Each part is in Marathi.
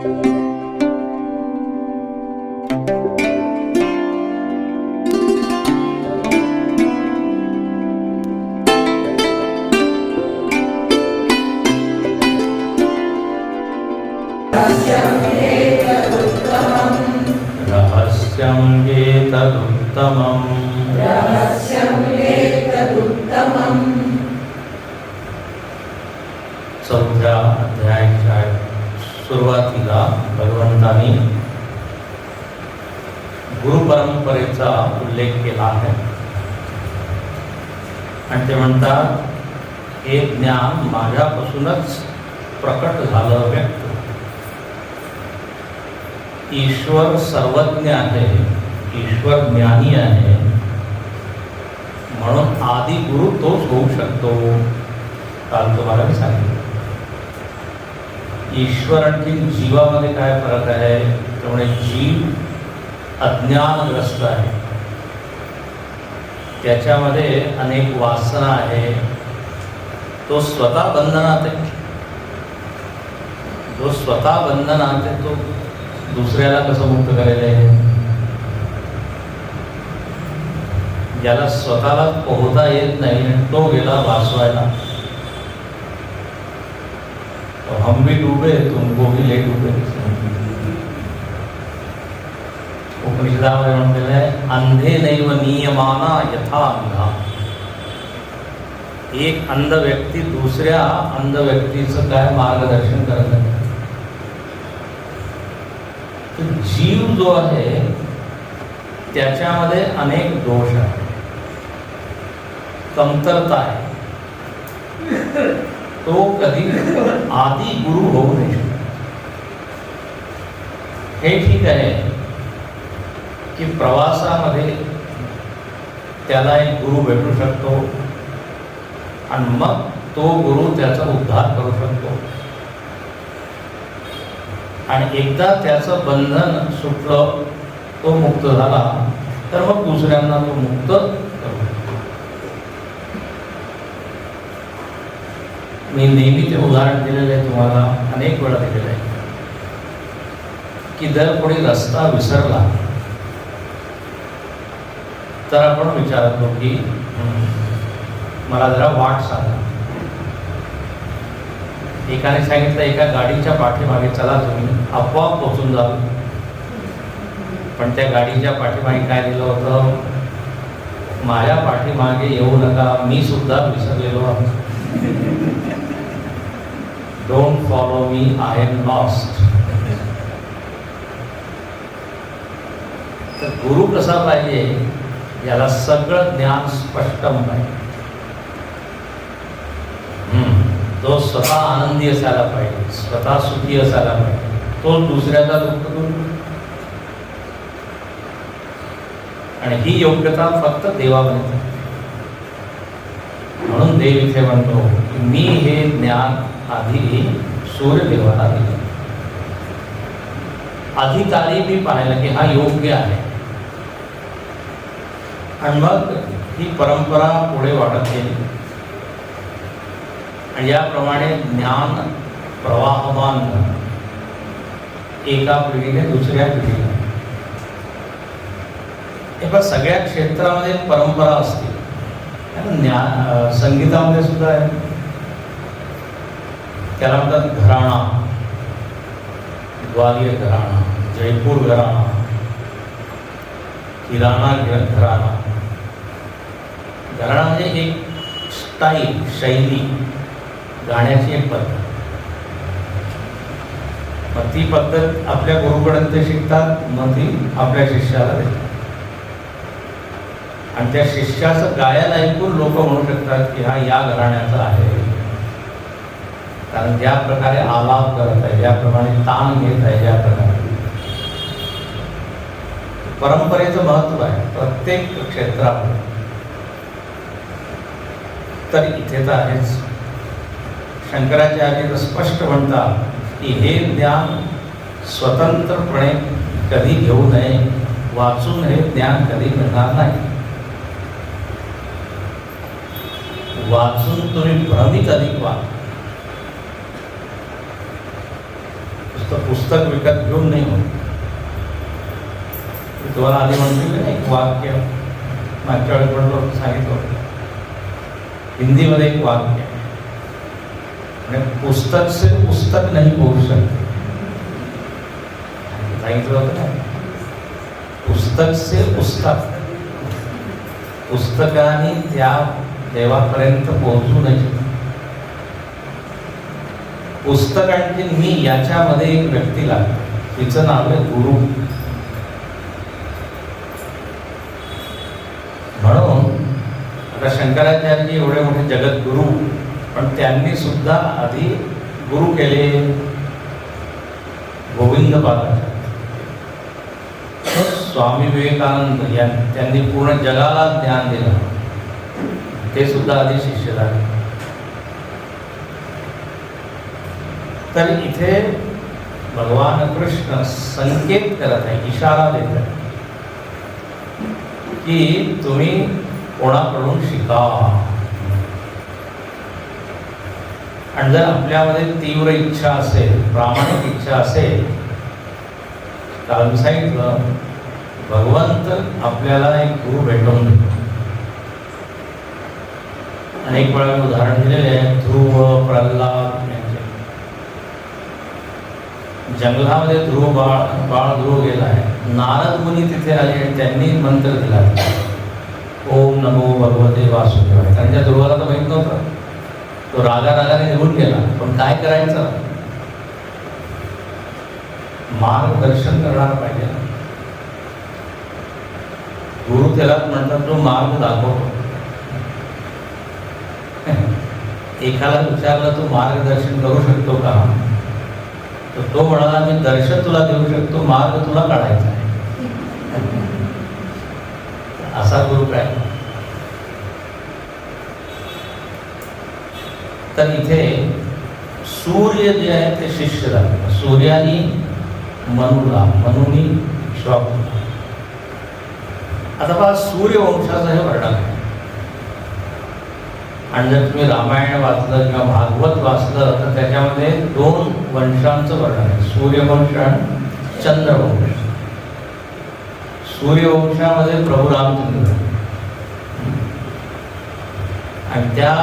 रहस्यं एतदुत्तमम् चौथ्या अध्यायाच्या सुरुवातीला भगवंतांनी गुरुपरंपरेचा उल्लेख केला आहे आणि ते म्हणतात, हे ज्ञान माझ्यापासूनच प्रकट झालं, व्यक्त. ईश्वर सर्वज्ञ आहे, ईश्वर ज्ञानी आहे, म्हणून आदि गुरु तोच होऊ शकतो. काल तुम्हाला मी सांगितलं. ईश्वर आणि जीवामध्ये काय फरक आहे? त्यामुळे जीव अज्ञानग्रस्त आहे, त्याच्यामध्ये अनेक वासना आहे, तो स्वतः बंधनात आहे. जो स्वतः बंधनात आहे तो दुसऱ्याला कसं मुक्त करायला आहे? ज्याला स्वतःला पोहता येत नाही आणि तो गेला वाचवायला. तो हम भी डूबे तुमको भी ले डूबे. उपनिषदामध्ये म्हणलेलं आहे, अंधे नैव नियमाना यथा अंधा. एक अंध व्यक्ती दुसऱ्या अंध व्यक्तीचं काय मार्गदर्शन करत आहे. जीव जो आहे त्याच्यामध्ये अनेक दोष आहेत, कमतरता आहे. तो कधी आदि गुरु होऊ नाही शकत. हे ठीक आहे की प्रवासामध्ये त्याला एक गुरु भेटू शकतो आणि मग तो गुरु त्याचा उद्धार करू शकतो. आणि एकदा त्याचं बंधन सुटलं, तो मुक्त झाला, तर मग दुसऱ्यांना तो मुक्त करू शकतो. मी नेहमी ते उदाहरण दिलेलं आहे, तुम्हाला अनेक वेळा दिलेलं आहे की जर कोणी रस्ता विसरला तर आपण विचारतो की मला जरा वाट सांगा. एकाने सांगितलं, एका गाडीच्या पाठीमागे चला, तुम्ही आपोआप पोचून जाल. पण त्या गाडीच्या पाठीमागे काय दिलं होतं? माझ्या पाठीमागे येऊ नका, मी सुद्धा विसरलेलो आहे. Don't follow me, I am lost. तर गुरु कसा पाहिजे? याला सगळं ज्ञान स्पष्ट पाहिजे. तो स्वतः आनंदी असायला पाहिजे, स्वतः सुखी असायला पाहिजे, तो दुसऱ्याचा दुःख करू. आणि ही योग्यता फक्त देवामध्ये. म्हणून देव इथे म्हणतो की मी हे ज्ञान आधी सूर्यदेवाला दिले. अधिकारी मी पाहिलं की हा योग्य आहे, आणि मग ही परंपरा पुढे वाढत गेली. आणि याप्रमाणे ज्ञान प्रवाहमान एका पिढीने दुसऱ्या पिढीला. हे पण सगळ्या क्षेत्रामध्ये परंपरा असते. संगीतामध्ये सुद्धा आहे, त्याला म्हणतात घराणा. ग्वालियर घराणा, जयपूर घराणा, किराणा घराणा. घराणा म्हणजे एक स्टाईल, शैली, गाण्याची एक पद्धत. मग ती पद्धत आपल्या गुरुकडून ते शिकतात, मग ती आपल्या शिष्याला देतात. आणि त्या शिष्याचं गायन ऐकून लोक म्हणू शकतात की हा या घराण्याचा आहे, कारण ज्या प्रकारे आलाप करत आहे, ज्याप्रमाणे ताण घेत आहे, ज्या प्रकारे परंपरेचं महत्त्व आहे प्रत्येक क्षेत्रामध्ये. तर इथे तर आहेच. शंकराचार्य तर स्पष्ट म्हणतात की हे ज्ञान स्वतंत्रपणे कधी घेऊ नये, वाचून हे ज्ञान कधी मिळणार नाही. वाचून तुम्ही भ्रमित अधिक व्हा. नुसतं पुस्तक विकत घेऊन नाही होत. तुम्हाला आधी म्हणतो ना एक वाक्य मागच्या वेळेस म्हणतो सांगितलं होतं, हिंदीमध्ये एक वाक्य पुस्तक से पुस्तक नहीं बोल सकते, सांगितलं होतं ना. पुस्तक से पुस्तक, पुस्तकाने त्या देवापर्यंत पोहोचू नाही शकत. पुस्तक आणि मी याच्यामध्ये एक व्यक्ती लागते, तिचं नाव आहे गुरु. म्हणून आता शंकराचार्य एवढे मोठे जगद्गुरु, पण त्यांनी सुद्धा आधी गुरु केले गोविंद पादाचार्य. स्वामी विवेकानंद त्यांनी पूर्ण जगाला ज्ञान दिलं, ते सुद्धा आधी शिष्य झाले. तर इथे भगवान कृष्ण संकेत करत आहे, इशारा देत आहे की तुम्ही कोणाकडून शिका. आणि जर आपल्यामध्ये तीव्र इच्छा असेल, प्रामाणिक इच्छा असेल, काल मी सांगितलं भगवंत आपल्याला एक गुरु भेटवून देतो. अनेक वेळा उदाहरण दिलेले आहे, ध्रुव प्रल्हाद यांचे. जंगलामध्ये ध्रुव बाळ ध्रुव गेला आहे. नारद मुनी तिथे आले आणि त्यांनी मंत्र दिला, ओम नमो भगवते वासुदेवाय. कारण त्या ध्रुवाला तर माहीत नव्हतं, तो रागाने निघून गेला. पण काय करायचं, मार्गदर्शन करणार पाहिजे. गुरु त्याला म्हणतात तो मार्ग दाखवतो. एकाला विचारलं तू मार्गदर्शन करू शकतो का, तर तो म्हणाला मी दर्शन तुला देऊ शकतो, मार्ग तुला काढायचा आहे. असा गुरु काय. तर इथे सूर्य जे आहे ते शिष्य झाले. सूर्यानी मनुला, मनुनी श्वापूला. आता पहा सूर्यवंशाचं हे वर्णन आहे. आणि जर तुम्ही रामायण वाचलं किंवा भागवत वाचलं तर त्याच्यामध्ये 2 वंशांचं वर्णन आहे, सूर्यवंश आणि चंद्रवंश. सूर्यवंशामध्ये प्रभू रामचंद्र आणि त्या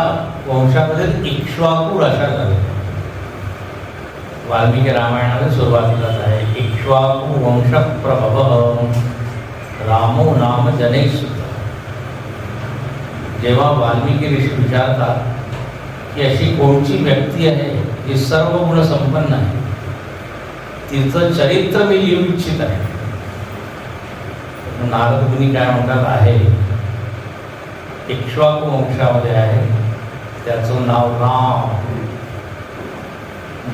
वंशामध्ये इक्ष्वाकू राजा झाले. वाल्मिकी रामायणामध्ये सुरुवातीलाच आहे, इक्ष्वाकू वंश प्रभव रामो नाम जनेश. जेव्हा वाल्मिकी ऋषी विचारतात की अशी कोणची व्यक्ती आहे जी सर्व गुण संपन्न आहे, तिचं चरित्र मी लिहू इच्छित आहे. नारद मुनी काय म्हणतात, आहे इक्ष्वाकू वंशामध्ये आहे, त्याचं नाव राम,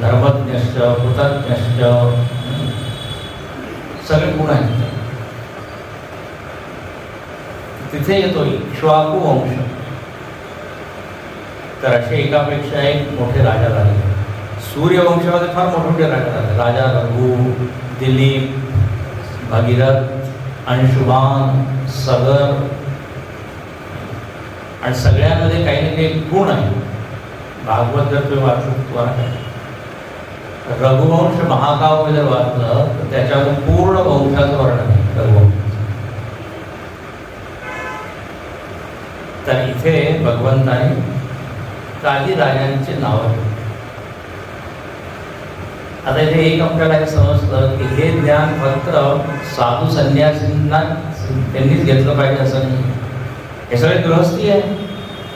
धर्मज्ञश्च कृतज्ञश्च, सगळे गुण आहेत. तिथे येतो इक्ष्वाकू वंश. तर असे एकापेक्षा एक मोठे राजा झाले. सूर्यवंशामध्ये फार मोठे राजा झाले. राजा रघु, दिलीप, भगीरथ, अंशुमान, सगर. आणि सगळ्यांमध्ये काही ना काही गुण आहे. भागवत जर तुम्ही वाचलं तुम्हाला काय, रघुवंश महाकाव्य जर वाचलं तर त्याच्यामध्ये पूर्ण वंशाचं वर्णन आहे रघुवंश. तर इथे भगवंताने काही राजांचे नाव आहे. आता इथे एक आपल्याला हे समजतं की हे ज्ञान फक्त साधू संन्यासींना त्यांनीच घेतलं पाहिजे असं नाही. हे सगळे गृहस्थी आहे,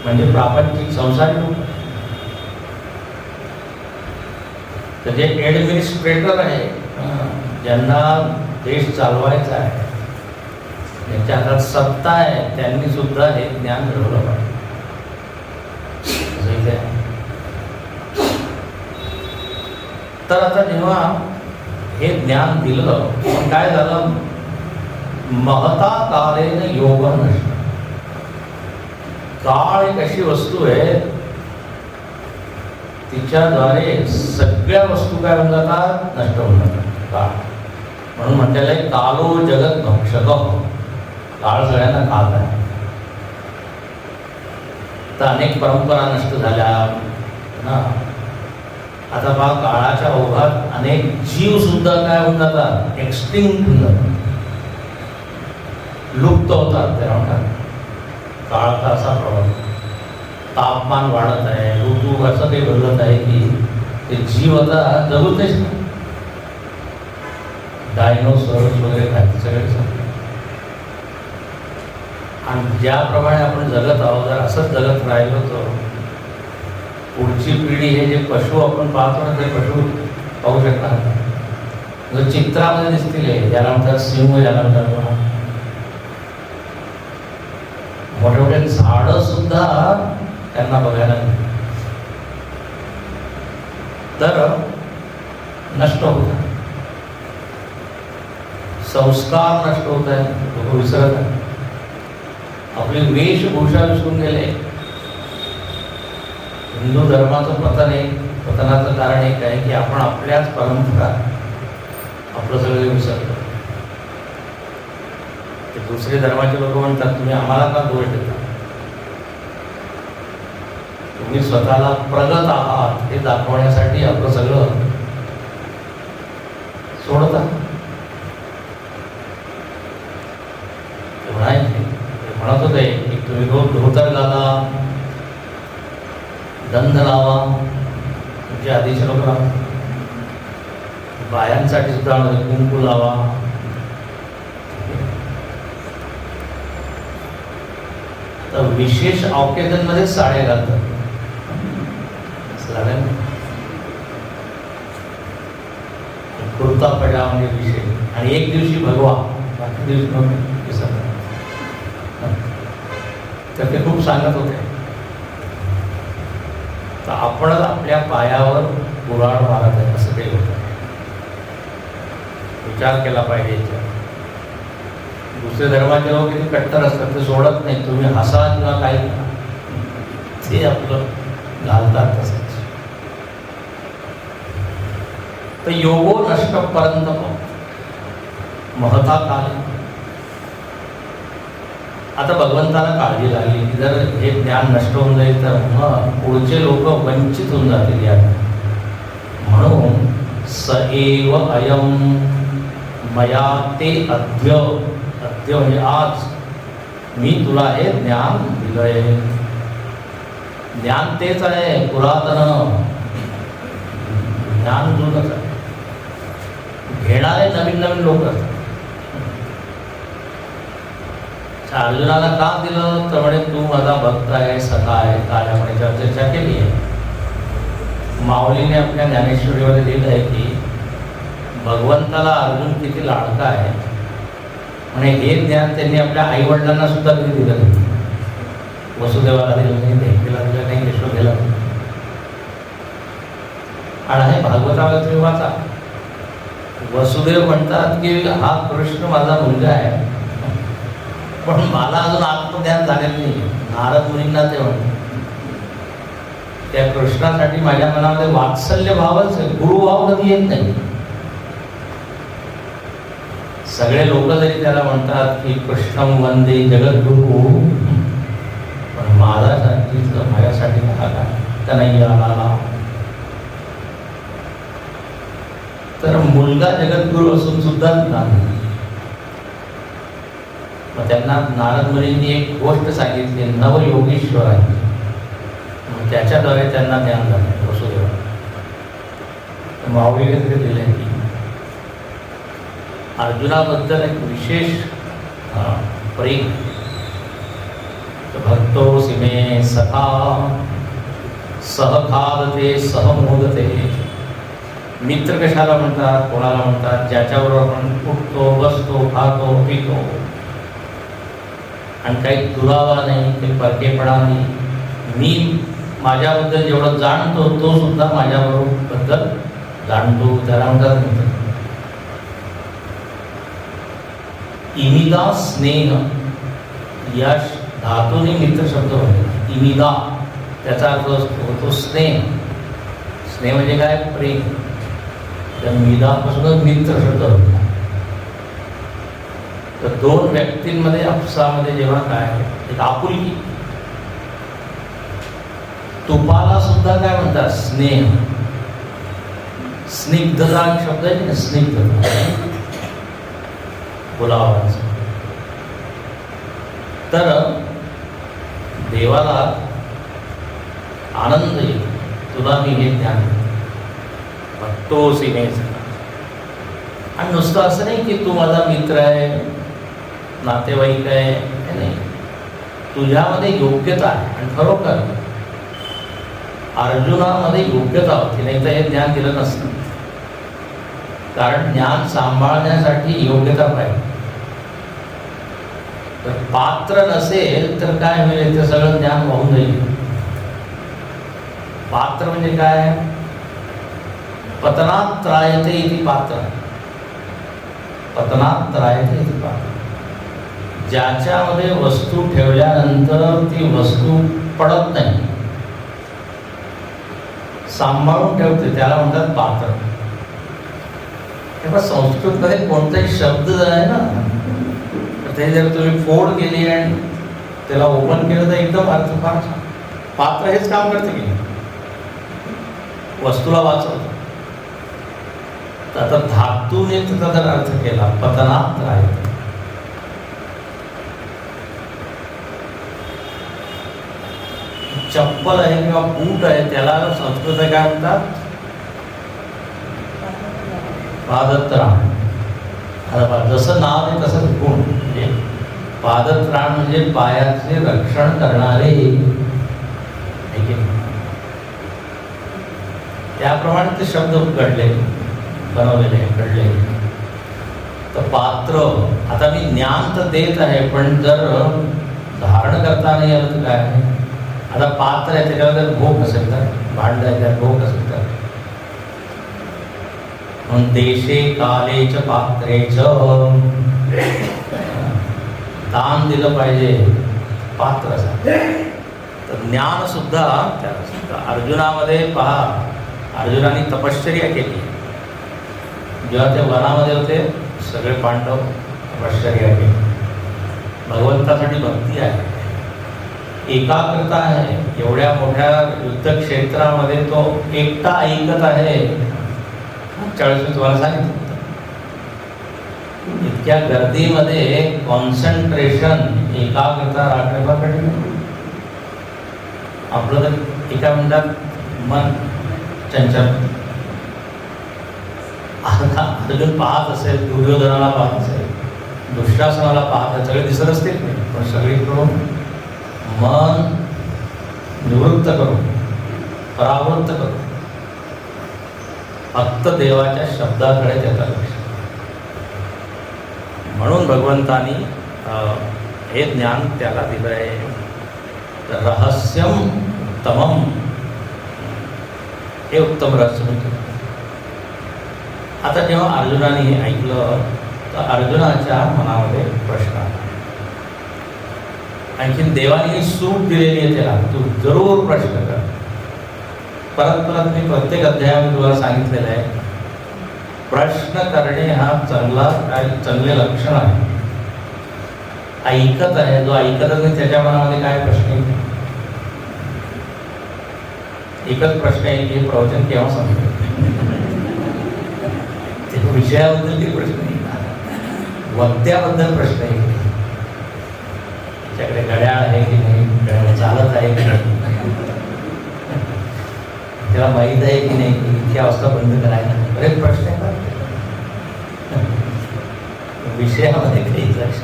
म्हणजे प्रापंचिक संसारी लोक. तर जे ॲडमिनिस्ट्रेटर आहे, ज्यांना देश चालवायचा आहे, ज्यांच्या हातात सत्ता आहे, त्यांनी सुद्धा हे ज्ञान मिळवलं पाहिजे. तर आता जेव्हा हे ज्ञान दिलं, काय झालं, महता कालेन योग नष्ट. काळ एक अशी वस्तू आहे, तिच्याद्वारे सगळ्या वस्तू काय होऊन जातात, नष्ट होऊन जातात. काळ म्हणून म्हटलेलं आहे कालो जगत भक्षक. काळ सगळ्यांना खात आहे. तर अनेक परंपरा नष्ट झाल्या ना. आता बा काळाच्या ओघात अनेक जीव सुद्धा काय होऊन जातात, एक्सटिंक्ट होऊन जातात, लुप्त होतात. ते म्हणतात काळाचा असा प्रभाव, तापमान वाढत आहे, ऋतू असं काही बदलत आहे की ते जीव आता जगूच नाही. डायनोसॉर्स वगैरे काय सगळे संपले. आणि ज्याप्रमाणे आपण जगत आहोत, जर असंच जगत राहिलो तर पुढची पिढी हे जे पशु आपण पाहतो ना, ते पशु पाहू शकणार नाही. जर चित्रामध्ये दिसतील, याला म्हणतात सिंह, याला म्हणतात मोठे मोठे झाडं सुद्धा त्यांना बघायला मिळतात. तर नष्ट होतात, संस्कार नष्ट होत आहे, लोक विसरत आहे, आपली वेशभूषा विसरून गेले. हिंदू धर्माचं पतनाचं कारण एक आहे की आपण आपल्याच परंपरा आपलं सगळे विसरतो. ते दुसरे धर्माचे लोक म्हणतात तुम्ही आम्हाला का दोष देता, तुम्ही स्वतःला प्रगत आहात हे दाखवण्यासाठी आपलं सगळं सोडता. म्हणत होते की तुम्ही रोज धोतर घाला, गंध लावा, तुमचे आधीचे लोक बायांसाठी सुद्धा कुंकू लावा. तर विशेष ऑकेजन मध्ये साड्या घालतात, कुर्ता पजामा म्हणजे विशेष, आणि एक दिवशी भगवा, बाकी दिवशी तर ते खूप सांगत होते. तर आपणच आपल्या पायावर कुऱ्हाड मारत आहे असं काही होतं. विचार केला पाहिजे. दुसरे धर्माचे लोक किती कट्टर असतात, ते सोडत नाही. तुम्ही हसा किंवा काही ते आपलं घालतात तसंच. तर योगो नष्ट पर्यंत महता काल. आता भगवंताला काळजी लागली की जर हे ज्ञान नष्ट होऊन जाईल तर मग पुढचे लोक वंचित होऊन जातील यात. म्हणून स एव अयम मया ते अद्य, अद्य म्हणजे आज मी तुला हे ज्ञान दिलंय. ज्ञान तेच आहे, पुरातन ज्ञान जुनच आहे. घेणारे नवीन नवीन लोक असतात. अर्जुनाला का दिलं तर म्हणे तू माझा भक्त आहे, सखा आहे, काल्यामुळे चर्चा केली आहे. माऊलीने आपल्या ज्ञानेश्वरीमध्ये लिहिलं आहे की भगवंताला अर्जुन किती लाडका आहे. म्हणे हे ज्ञान त्यांनी आपल्या आई वडिलांना सुद्धा कधी दिलं नाही. वसुदेवाला दिलं नाही, देवकीला दिलं नाही, यशोदेला दिलं. आणि हे भागवतामध्ये तुम्ही वाचा, वसुदेव म्हणतात की हा कृष्ण माझा मुलगा आहे, पण मला अजून आत्मज्ञान झालेलं नाही. नारद मुनींना ते म्हणतात त्या कृष्णासाठी माझ्या मनामध्ये वात्सल्य भावच आहे, गुरुभाव कधी येत नाही. सगळे लोक जरी त्याला म्हणतात की कृष्णं वंदे जगद्गुरु, पण माझ्यासाठी कन्हैया आला. तर मुलगा जगद्गुरु असून सुद्धा नाही. मग त्यांना नारद मुनींनी एक गोष्ट सांगितली, नवयोगीश्वर आहे. त्याच्याद्वारे त्यांना ज्ञान झालं वसुदेवा. माऊलीने ते दिले की अर्जुनाबद्दल एक विशेष प्रेम. भक्तो सिमे सखा सहखादते सहमोदते. मित्र कशाला म्हणतात, कोणाला म्हणतात, ज्याच्याबरोबर आपण उठतो, बसतो, खातो, पितो आणि काही दुरावा नाही, काही परकेपणा नाही. मी माझ्याबद्दल जेवढं जाणतो तो सुद्धा माझ्याबद्दल जाणतो, त्याला म्हणतात मित्र. इमिदा स्नेह या धातूने मित्र शब्द होते. इमिदा त्याचा अर्थ होतो स्नेह. स्नेह म्हणजे काय, प्रेम. त्या मिदापासूनच मित्र शब्द होता. तर दोन व्यक्तींमध्ये आपसामध्ये जेव्हा काय एक आपुलकी. तुपाला सुद्धा काय म्हणतात, स्नेह. स्निग्धता शब्द आहे ना, स्निग्धता बोलावाचं. तर देवाला आनंद येतो, तुला मी हे ज्ञान तो सिनेचा. आणि नुसतं असं नाही की तू माझा मित्र आहे, नातेवाईक आहे, हे नाही, तुझ्यामध्ये योग्यता आहे. आणि खरोखर अर्जुनामध्ये योग्यता होती, नाही तर हे ज्ञान दिलं नसतं. कारण ज्ञान सांभाळण्यासाठी योग्यता पाहिजे. तर पात्र नसेल तर काय होईल, ते सगळं ज्ञान वाहून जाईल. पात्र म्हणजे काय, पतनात त्रायते इति पात्र, पतनात त्रायते इति पात्र. ज्याच्यामध्ये वस्तू ठेवल्यानंतर ती वस्तू पडत नाही, सांभाळून ठेवते, त्याला म्हणतात पात्र. तेव्हा संस्कृतमध्ये कोणताही शब्द आहे ना, ते जर तुम्ही फोड केली आणि त्याला ओपन केलं तर एकदम अर्थ फार छान. पात्र हेच काम करते की वस्तूला वाचवतं. तर आता धातूने त्याचा जर अर्थ केला, पतनात राहते. चप्पल आहे किंवा बूट आहे, त्याला संस्कृत काय म्हणतात, पादत्राण. जसं नाव आहे तसंच गुण. म्हणजे पादत्राण म्हणजे पायाचे रक्षण करणारे, त्याप्रमाणे ते शब्द घडले, बनवलेले घडले. तर पात्र, आता मी ज्ञान तर देत आहे, पण जर धारण करता नाही आलं तर काय. आता पात्र आहे, त्याच्यावर जर भोग असेल तर, भांड आहे त्यात भोग असेल तर, देशे कालेच पात्रेच दान दिलं पाहिजे पात्र. तर ज्ञान सुद्धा त्याला. अर्जुनामध्ये पहा, अर्जुनाने तपश्चर्या केली. जेव्हा ते वनामध्ये होते सगळे पांडव तपश्चर्या केली. भगवंतासाठी भक्ती आहे, एकाग्रता आहे. एवढ्या मोठ्या युद्धक्षेत्रामध्ये तो एकटा ऐकत आहे. 40 मी तुम्हाला सांगितलं, इतक्या गर्दीमध्ये कॉन्सन्ट्रेशन, एकाग्रता राखणे फार कठीण. आपलं तर एका मिनिटात मन चंचल. अर्जुन पाहत असेल, दुर्योधनाला पाहत असेल, दुःशासनाला पाहत असेल, सगळे दिसत असतील, पण सगळीकडून मन निवृत्त करून, परावृत्त करून फक्त देवाच्या शब्दाकडे त्याचा लक्ष. म्हणून भगवंतानी हे ज्ञान त्याला दिलं आहे. रहस्यम उत्तमम, हे उत्तम रहस्य म्हणजे. आता जेव्हा अर्जुनाने हे ऐकलं तर अर्जुनाच्या मनामध्ये प्रश्न आला. आणखीन देवाने ही सूट दिलेली आहे त्याला, तू जरूर प्रश्न कर. परत परत मी प्रत्येक अध्यायामध्ये तुम्हाला सांगितलेलं आहे, प्रश्न करणे हा चांगले लक्षण आहे. ऐकत आहे, जो ऐकतच नाही त्याच्या मनामध्ये काय प्रश्न येईल. एकच प्रश्न आहे की हे प्रवचन केव्हा संपलं. विषयाबद्दल काही प्रश्न येईल, वक्त्याबद्दल प्रश्न येईल. त्याच्याकडे घड्याळ आहे की नाही, घड्याळ चालत आहे की नाही, त्याला माहीत आहे की नाही की इतकी अवस्था बंद करायला. बरेच प्रश्न येतात विषयामध्ये काही लक्ष.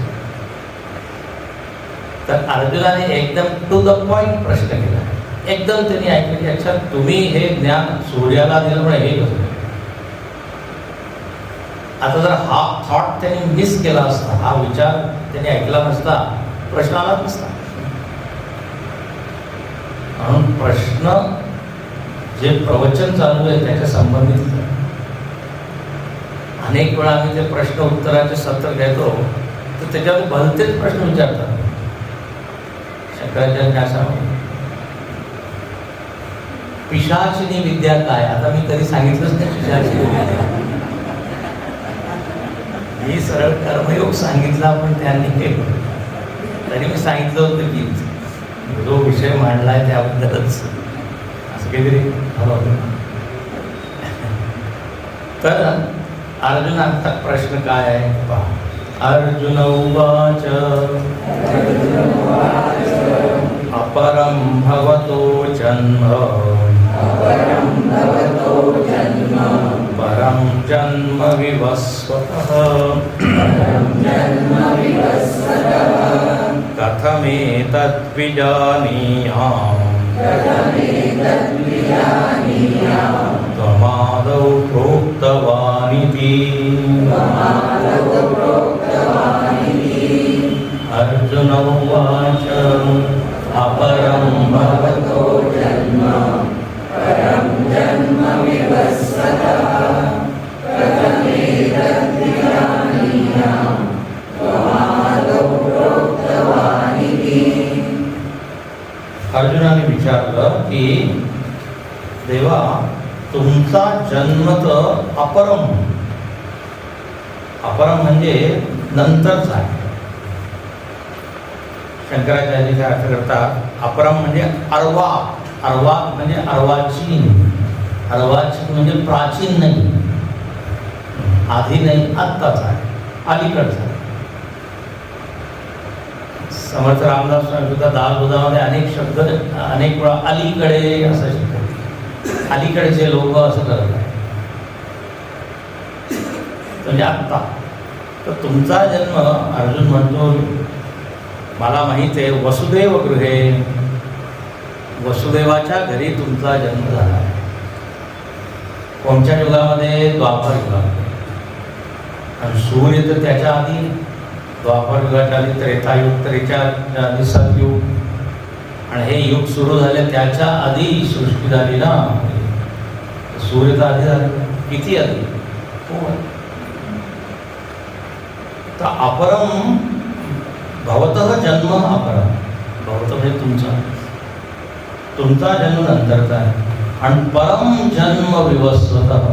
तर अर्जुनाने एकदम टू द पॉइंट प्रश्न केला. एकदम त्यांनी ऐकलं की अच्छा, तुम्ही हे ज्ञान सूर्याला दिलं म्हणजे हे कसं. आता जर हा थॉट त्यांनी मिस केला असता, हा विचार त्यांनी ऐकला नसता, प्रश्न आलाच नसता. म्हणून प्रश्न जे प्रवचन चालू आहे त्याच्या संबंधित. अनेक वेळा आम्ही ते प्रश्न उत्तराचे सत्र घेतो, तर त्याच्यावर भलतेच प्रश्न विचारतात. शंकराचार्य पिशाचिनी विद्या काय. आता मी कधी सांगितलंच नाही पिशाचिनी विद्या. मी सरळ कर्मयोग सांगितला, पण त्यांनी केलं. तरी मी सांगितलं होतं की जो विषय मांडलाय त्याबद्दलच असं काहीतरी हवं. तर अर्जुनाचा प्रश्न काय आहे पहा. अर्जुन उवाच अपरं भवतो जन्म परं जन्म विवस्वतः कथमेतद्विजानीयाम् त्वमादौ प्रोक्तवानिति. अर्जुन उवाच अपरं भवतो जन्म परं जन्म विवस्वतः कथमेतद्विजानीयाम् त्वमादौ प्रोक्तवानिति. अर्जुनाने विचारलं की देवा, तुमचा जन्म तर अपरम, अपरम म्हणजे नंतरचा आहे. शंकराचार्य काय अर्थ करतात, अपरम म्हणजे अर्वा, अर्वा म्हणजे अर्वाचीन, अर्वाचीन म्हणजे प्राचीन नाही, आधी नाही, आत्ताचा आहे, अलीकडचा आहे. समर्थ रामदास स्वामी सुद्धा दासबोधामध्ये अनेक शब्द, अनेक वेळा अलीकडे असं शिकतात. अलीकडचे लोक असं करत आहे म्हणजे आत्ता. तर तुमचा जन्म, अर्जुन म्हणतो, मला माहीत आहे, वसुदेव गृहे, वसुदेवाच्या घरी तुमचा जन्म झाला आहे. कोणत्या युगामध्ये? द्वापर युगामध्ये. आणि सूर्य तर त्याच्या आधी, द्वापर युगाच्या आधी त्रेतायुग, त्रेच्या आधी सतयुग, आणि हे युग सुरू झाले त्याच्या आधी सृष्टी झाली ना. सूर्य तर आधी झाले, किती आधी? तर अपरम भवतः जन्म अपरम, भवत म्हणजे तुमचा जन्म नंतरचा आहे. आणि परम जन्म विवस्वतः,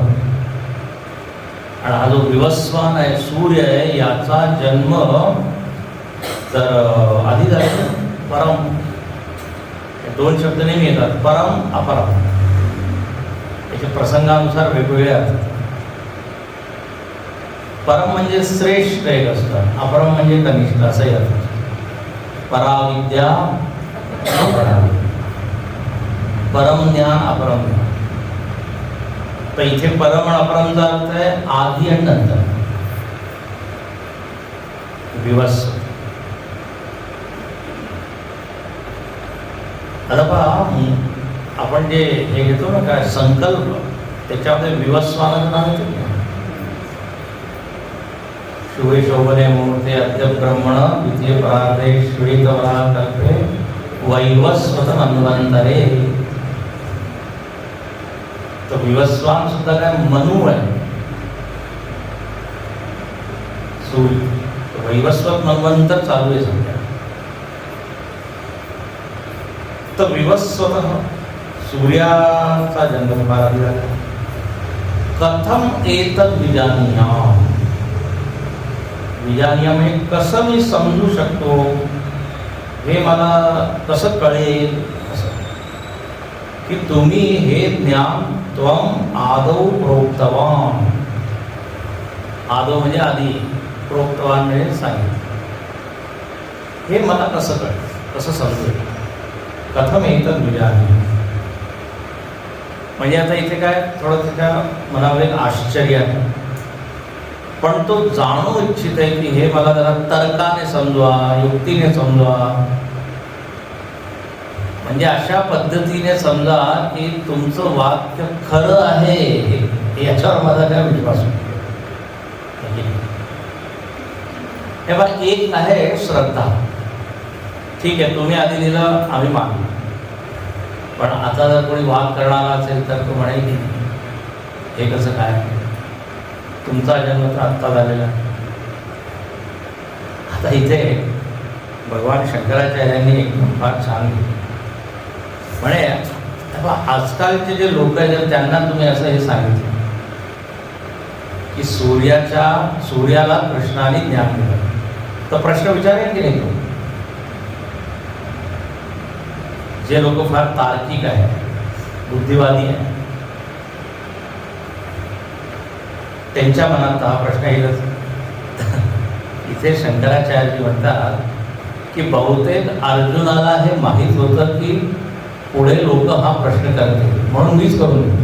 आणि हा जो विवस्वान आहे, सूर्य आहे, याचा जन्म तर आधी झाला. परम, दोन शब्द नेहमी येतात, परम अपरम, याच्या प्रसंगानुसार वेगवेगळे अर्थ. परम म्हणजे श्रेष्ठ एक असतं, अपरम म्हणजे कनिष्ठ असंही अर्थ. पराविद्या परम ज्ञान, अपरम ज्ञान. तर इथे परम आणि अपरमचा अर्थ आहे आधी आणि नंतर. विवस्व, आता पहा, आपण जे हे घेतो ना काय संकल्प, त्याच्यामध्ये विवस्वानाचं नाव येतं. शुभे शोभने मुहूर्ते अद्य ब्रह्मण द्वितीय परार्धे श्वेतवरा कल्पे वैवस्वत मन्वंतरे. तर विवस्वान सुद्धा काय मनु आहे, सूर्य. वैवस्वत मन्वंतर चालू आहे सध्या. तर विवस्वतः सूर्याचा जन्म फार आधी झाला. कथम एतद् विजानीयाम्, विजानीय म्हणजे कसं मी समजू शकतो, हे मला कसं कळेल, असं की तुम्ही हे ज्ञान त्वम आदौ प्रोक्तवान. आदौ म्हणजे आधी, प्रोक्तवान म्हणजे सांगितलं. हे मला कसं कळेल, कसं समजेल. कथम एतद् विजानीयाम् म्हणजे आता इथे काय थोडं त्याच्या मनावर एक आश्चर्य आहे, पण तो जाणू इच्छित आहे की हे मला जरा तर्काने समजवा, युक्तीने समजवा. म्हणजे अशा पद्धतीने समजा की तुमचं वाक्य खरं आहे, याच्यावर माझा काय विश्वास होतो. हे बघ, एक आहे श्रद्धा. ठीक आहे, तुम्ही आधी दिलं, आम्ही मानलो. पण आता जर कोणी वाद करणारा असेल तर तो म्हणेल की हे कसं काय, तुमचा जन्म तर आत्ता झालेला. आता इथे भगवान शंकराचार्यांनी एकदम फार छान म्हणे, आजकालचे जे लोक आहेत त्यांना तुम्ही असं हे सांगितलं की सूर्याला कृष्णाने ज्ञान दिलं, तर प्रश्न विचारेल की नाही तो. जे लोक फार तार्किक आहे, बुद्धिवादी आहे, त्यांच्या मनात हा प्रश्न येईलच. इथे शंकराचार्य म्हणतात की बहुतेक अर्जुनाला हे माहीत होतं की पुढे लोक हा प्रश्न करतील, म्हणून मीच करून देतो.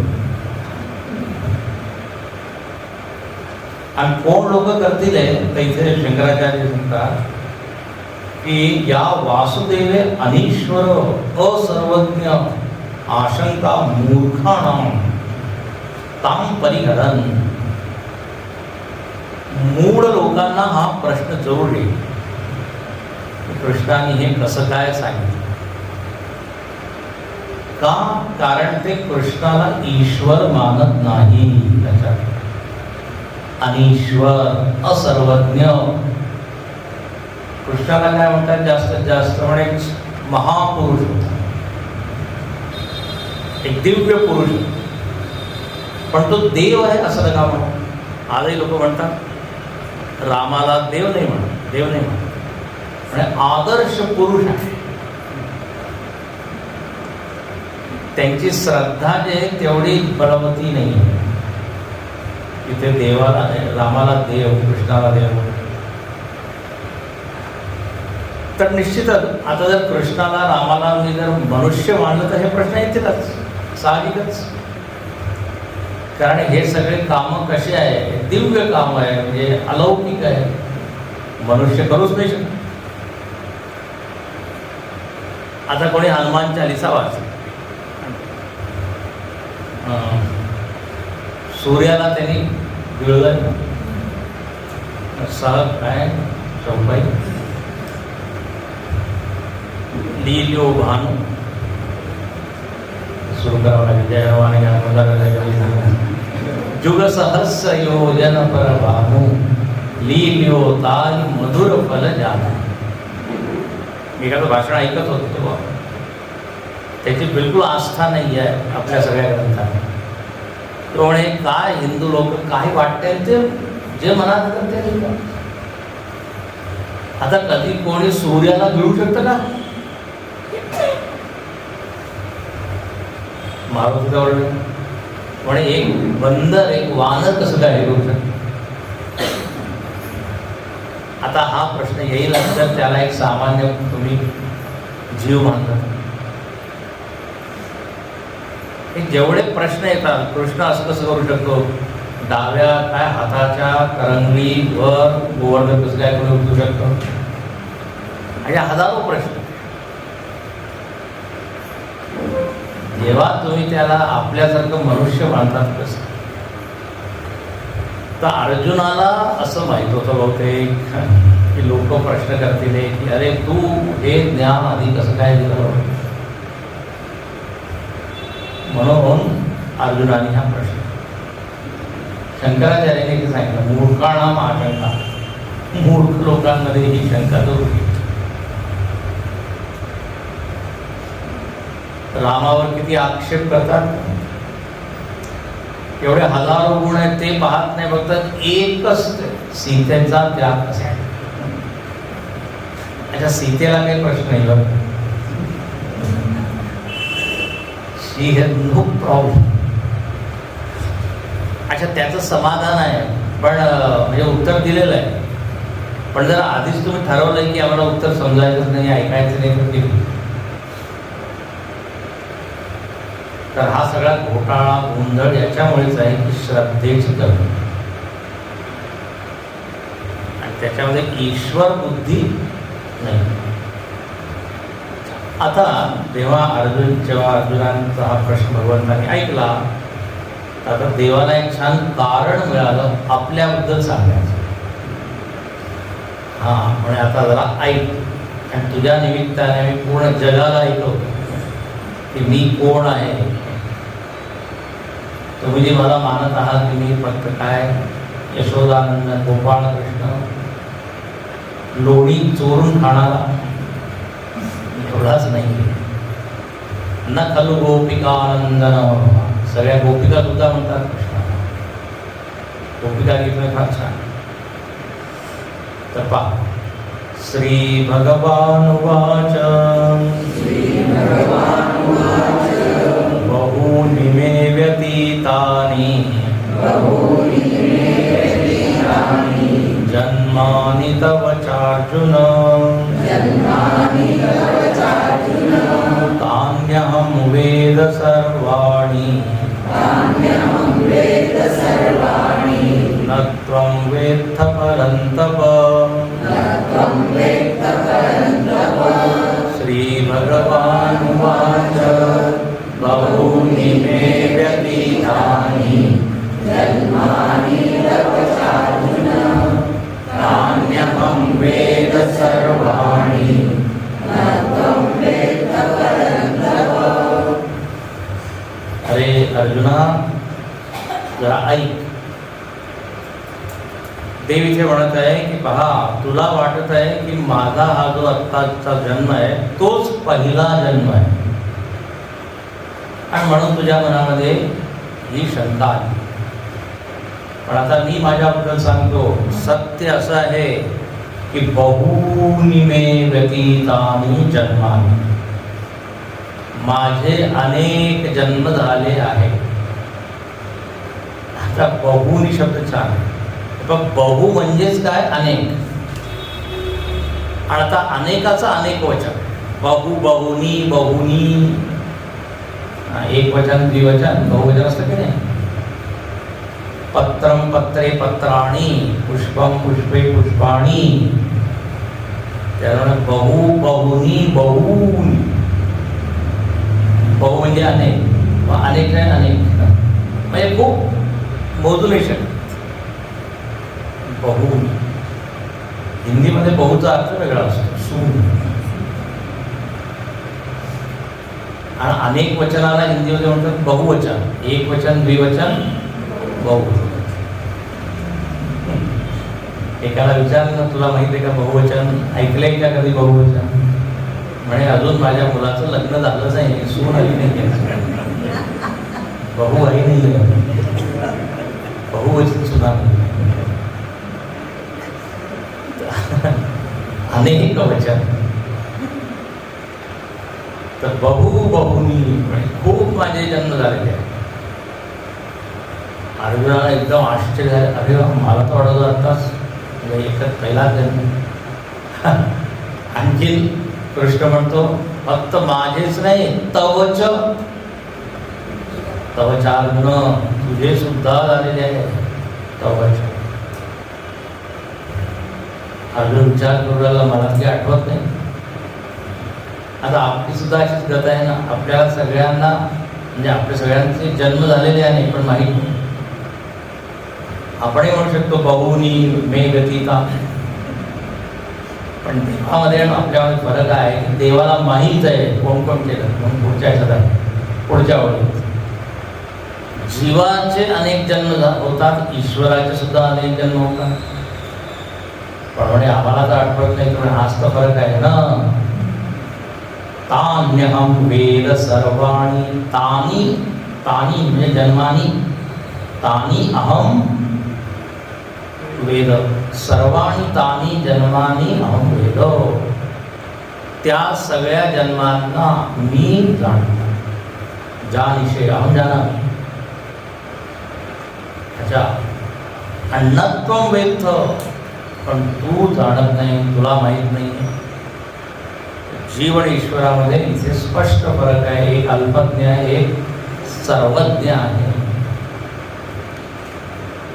आणि कोण लोक करतील तर इथे शंकराचार्य सांगतात की या वासुदेवे अनीश्वर असर्वज्ञ आशंका मूर्खाणां ताम परिहरन. मूढ लोकांना हा प्रश्न जरूर येईल. कृष्णाने हे कसं काय सांगितलं का? कारण ते कृष्णाला ईश्वर मानत नाही. त्याच्यात अनीश्वर असर्वज्ञ. कृष्णाला काय म्हणतात जास्तीत जास्त म्हणे महापुरुष होता, एक दिव्य पुरुष, पण तो देव आहे असं नका म्हणू. आजही लोक म्हणतात रामाला देव नाही म्हणत, देव नाही म्हणत, म्हणजे आदर्श पुरुष आहे. त्यांची श्रद्धा जी आहे तेवढी बलवती नाही आहे. इथे देवाला रामाला देव, कृष्णाला देव. तर निश्चितच आता जर कृष्णाला रामाला मी जर मनुष्य मानलं तर हे प्रश्न येतीलच, साहजिकच. कारण हे सगळे कामं कसे आहे, दिव्य काम आहे, म्हणजे अलौकिक आहे, मनुष्य करूच नाही शकत. आता कोणी हनुमान चालिसा वाचली, सूर्याला त्यांनी गिळलं, सहज काय चौपाई लील्यो भानु सुरू करावं लागेल. जय हनुमान जुग सहस्र योजन पर भानु लील्यो ताल मधुर फल जाना. एखादं भाषण ऐकत होतो तेव्हा त्याची बिलकुल आस्था नाही आहे आपल्या सगळ्या ग्रंथांना. तो म्हणे काय हिंदू लोक काय वाटते ते जे मनात करते ते. आता कधी कोणी सूर्याला गिळू शकतं का? मारुतीचा वर्णन म्हणे एक बंदर, एक वानर कसं काय करू शकतं. आता हा प्रश्न येईल तर त्याला एक सामान्य तुम्ही जीव मानता. हे जेवढे प्रश्न येतात, कृष्ण असं कसं करू शकतो, डाव्या काय हाताच्या करंगळीवर गोवर्धन कसं काय कोणी उचलू शकतो, असे हजारो प्रश्न. जेव्हा तुम्ही त्याला आपल्यासारखं मनुष्य मानतात कसं, तर अर्जुनाला असं माहीत होतं बहुतेक की लोक प्रश्न करतील की अरे तू हे ज्ञान आधी कसं काय दिलं, म्हणून अर्जुनाने हा प्रश्न. शंकराचार्यांनी सांगितलं मूर्खाणाम आशंका, मूर्ख लोकांमध्ये ही शंका दूर होती. रामावर किती आक्षेप करतात, एवढे हजारो गुण आहेत ते पाहत नाही, फक्त एकच सीतेचा त्याग कसा आहे. अच्छा, सीतेला काही प्रश्न नाही बघ, शी हॅज नो प्रॉब्लेम. अच्छा, त्याचं समाधान आहे, पण म्हणजे उत्तर दिलेलं आहे, पण जर आधीच तुम्ही ठरवलंय की आम्हाला उत्तर समजायचं नाही, ऐकायचं नाही, तर किती. तर हा सगळा घोटाळा गोंधळ याच्यामुळेच आहे की श्रद्धेची कमी आणि त्याच्यामध्ये ईश्वर बुद्धी नाही. आता जेव्हा अर्जुनांचा हा प्रश्न भगवंतांनी ऐकला, आता देवाला एक छान कारण मिळालं आपल्याबद्दल सांगायचं. हा म्हणजे आता जरा ऐक, आणि तुझ्या निमित्ताने मी पूर्ण जगाला ऐकवतो की मी कोण आहे. तुम्ही जे मला मानत आहात की मी फक्त काय यशोदानंद गोपाळ कृष्ण लोणी चोरून खाणारा एवढाच नाही, न खलु गोपिकानंदन, सगळ्या गोपिका सुद्धा म्हणतात कृष्णाला. गोपिका गीत फार छान. तर पहा, श्री भगवान वाच बहूनि मे व्यतीतानि जन्मानि तव चार्जुन तान्यहं वेद सर्वाणि न त्वं वेत्थ परन्तप। श्रीभगवानुवाच बहूनि मे व्यतीतानि नान्यहं वेद सर्वाणि। अरे अर्जुना जरा ऐक, देव इथे म्हणत आहे की पहा, तुला वाटत आहे की माझा हा जो आत्ताचा जन्म आहे तोच पहिला जन्म आहे आणि म्हणून तुझ्या मनामध्ये ही शंका आली. पण आता मी माझ्याबद्दल सांगतो, सत्य असं आहे की बहूनि मे व्यतीतानि जन्मानि, माझे अनेक जन्म झाले आहे. आता बहुनी शब्द छान आहे, पण बहु म्हणजेच काय, अनेक. आणि आता अनेकाचं अनेक वचन, बहु बहुनी बहुनी, एक वचन द्विवचन बहुवचन असतं की नाही. पत्रम पत्रे पत्राणी, पुष्पम पुष्पे पुष्पाणी, त्यामुळे बहु बहुनी बहुनी. बहु म्हणजे अनेक, अनेक नाही अनेक म्हणजे खूप मोजू नाही शकत. बहु हिंदीमध्ये बहुचा अर्थ वेगळा असतो, सून. आणि अनेक वचनाला हिंदीमध्ये म्हणतात बहुवचन, एक वचन द्विवचन बहुवचन. एकाला विचारलं तुला माहिती आहे का बहुवचन, ऐकलंय का कधी बहुवचन? म्हणे अजून माझ्या मुलाचं लग्न झालंच नाही, सून आली नाही, बहु आई नाही, बहुवचन सुद्धा अनेक वचन. तर बहु बहुनी खूप माझे जन्म झालेले आहेत. अर्जुनाला एकदम आश्चर्य झाले, अरे मला तर वाटत आताच एकच पहिला जन्म. आणखीन कृष्ण म्हणतो फक्त माझेच नाही, तवच अर्जुन तुझे सुद्धा झालेले आहे, तवच. अर्जुन विचार करू लागला, मला काही आठवत नाही. आता आपली सुद्धा अशीच गत आहे ना, आपल्याला सगळ्यांना म्हणजे आपल्या सगळ्यांचे जन्म झालेले आहे पण माहीत नाही. आपणही म्हणू शकतो बहुनी मे व्यतीता, पण देवामध्ये आपल्यामध्ये फरक आहे की देवाला माहीत आहे कोण कोण केलं. म्हणून पुढच्या ओळीत जीवाचे अनेक जन्म होतात, ईश्वराचे सुद्धा अनेक जन्म होतात. पण म्हणजे आम्हाला तर आठवत नाही, तर हाच तर फरक आहे ना. तान्यहं वेद सर्वाणि, तानि तानि म्हणजे जन्मानि, तानि अहं वेद सर्वाणि तानि जन्मानि अहं वेद. त्या सगळ्या जन्मांना मी जाणतो. जानिषे अहं जानामि. अच्छा, अन्नत्वं वेत्थ, पण तू जाणत नाही, तुला माहीत नाही. जीव आणि ईश्वरामध्ये इथे स्पष्ट फरक आहे. एक अल्पज्ञ आहे, एक सर्वज्ञ आहे.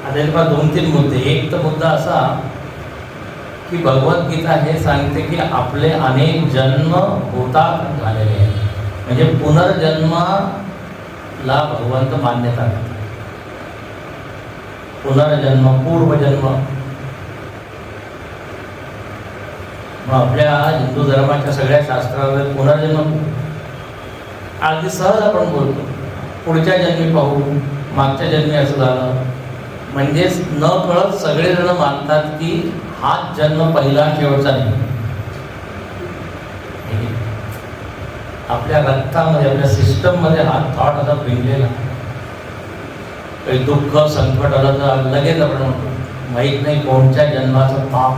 आता दोन तीन मुद्दे. एक तर मुद्दा असा की भगवद्गीता हे सांगते की आपले अनेक जन्म होतात झालेले आहेत, म्हणजे पुनर्जन्माला भगवंत मान्यता देतात. पुनर्जन्म, पूर्वजन्म. मग आपल्या हिंदू धर्माच्या सगळ्या शास्त्रामध्ये पुनर्जन्म अगदी सहज आपण बोलतो, पुढच्या जन्मी पाहू, मागच्या जन्मी असं झालं. म्हणजेच न कळत सगळेजण मानतात की हाच जन्म पहिला शेवटचा नाही. आपल्या रक्तामध्ये, आपल्या सिस्टममध्ये हा थॉट असा भिनलेला. काही दुःख संकट आलं तर लगेच आपण म्हणतो माहीत नाही कोणत्या जन्माचं पाप.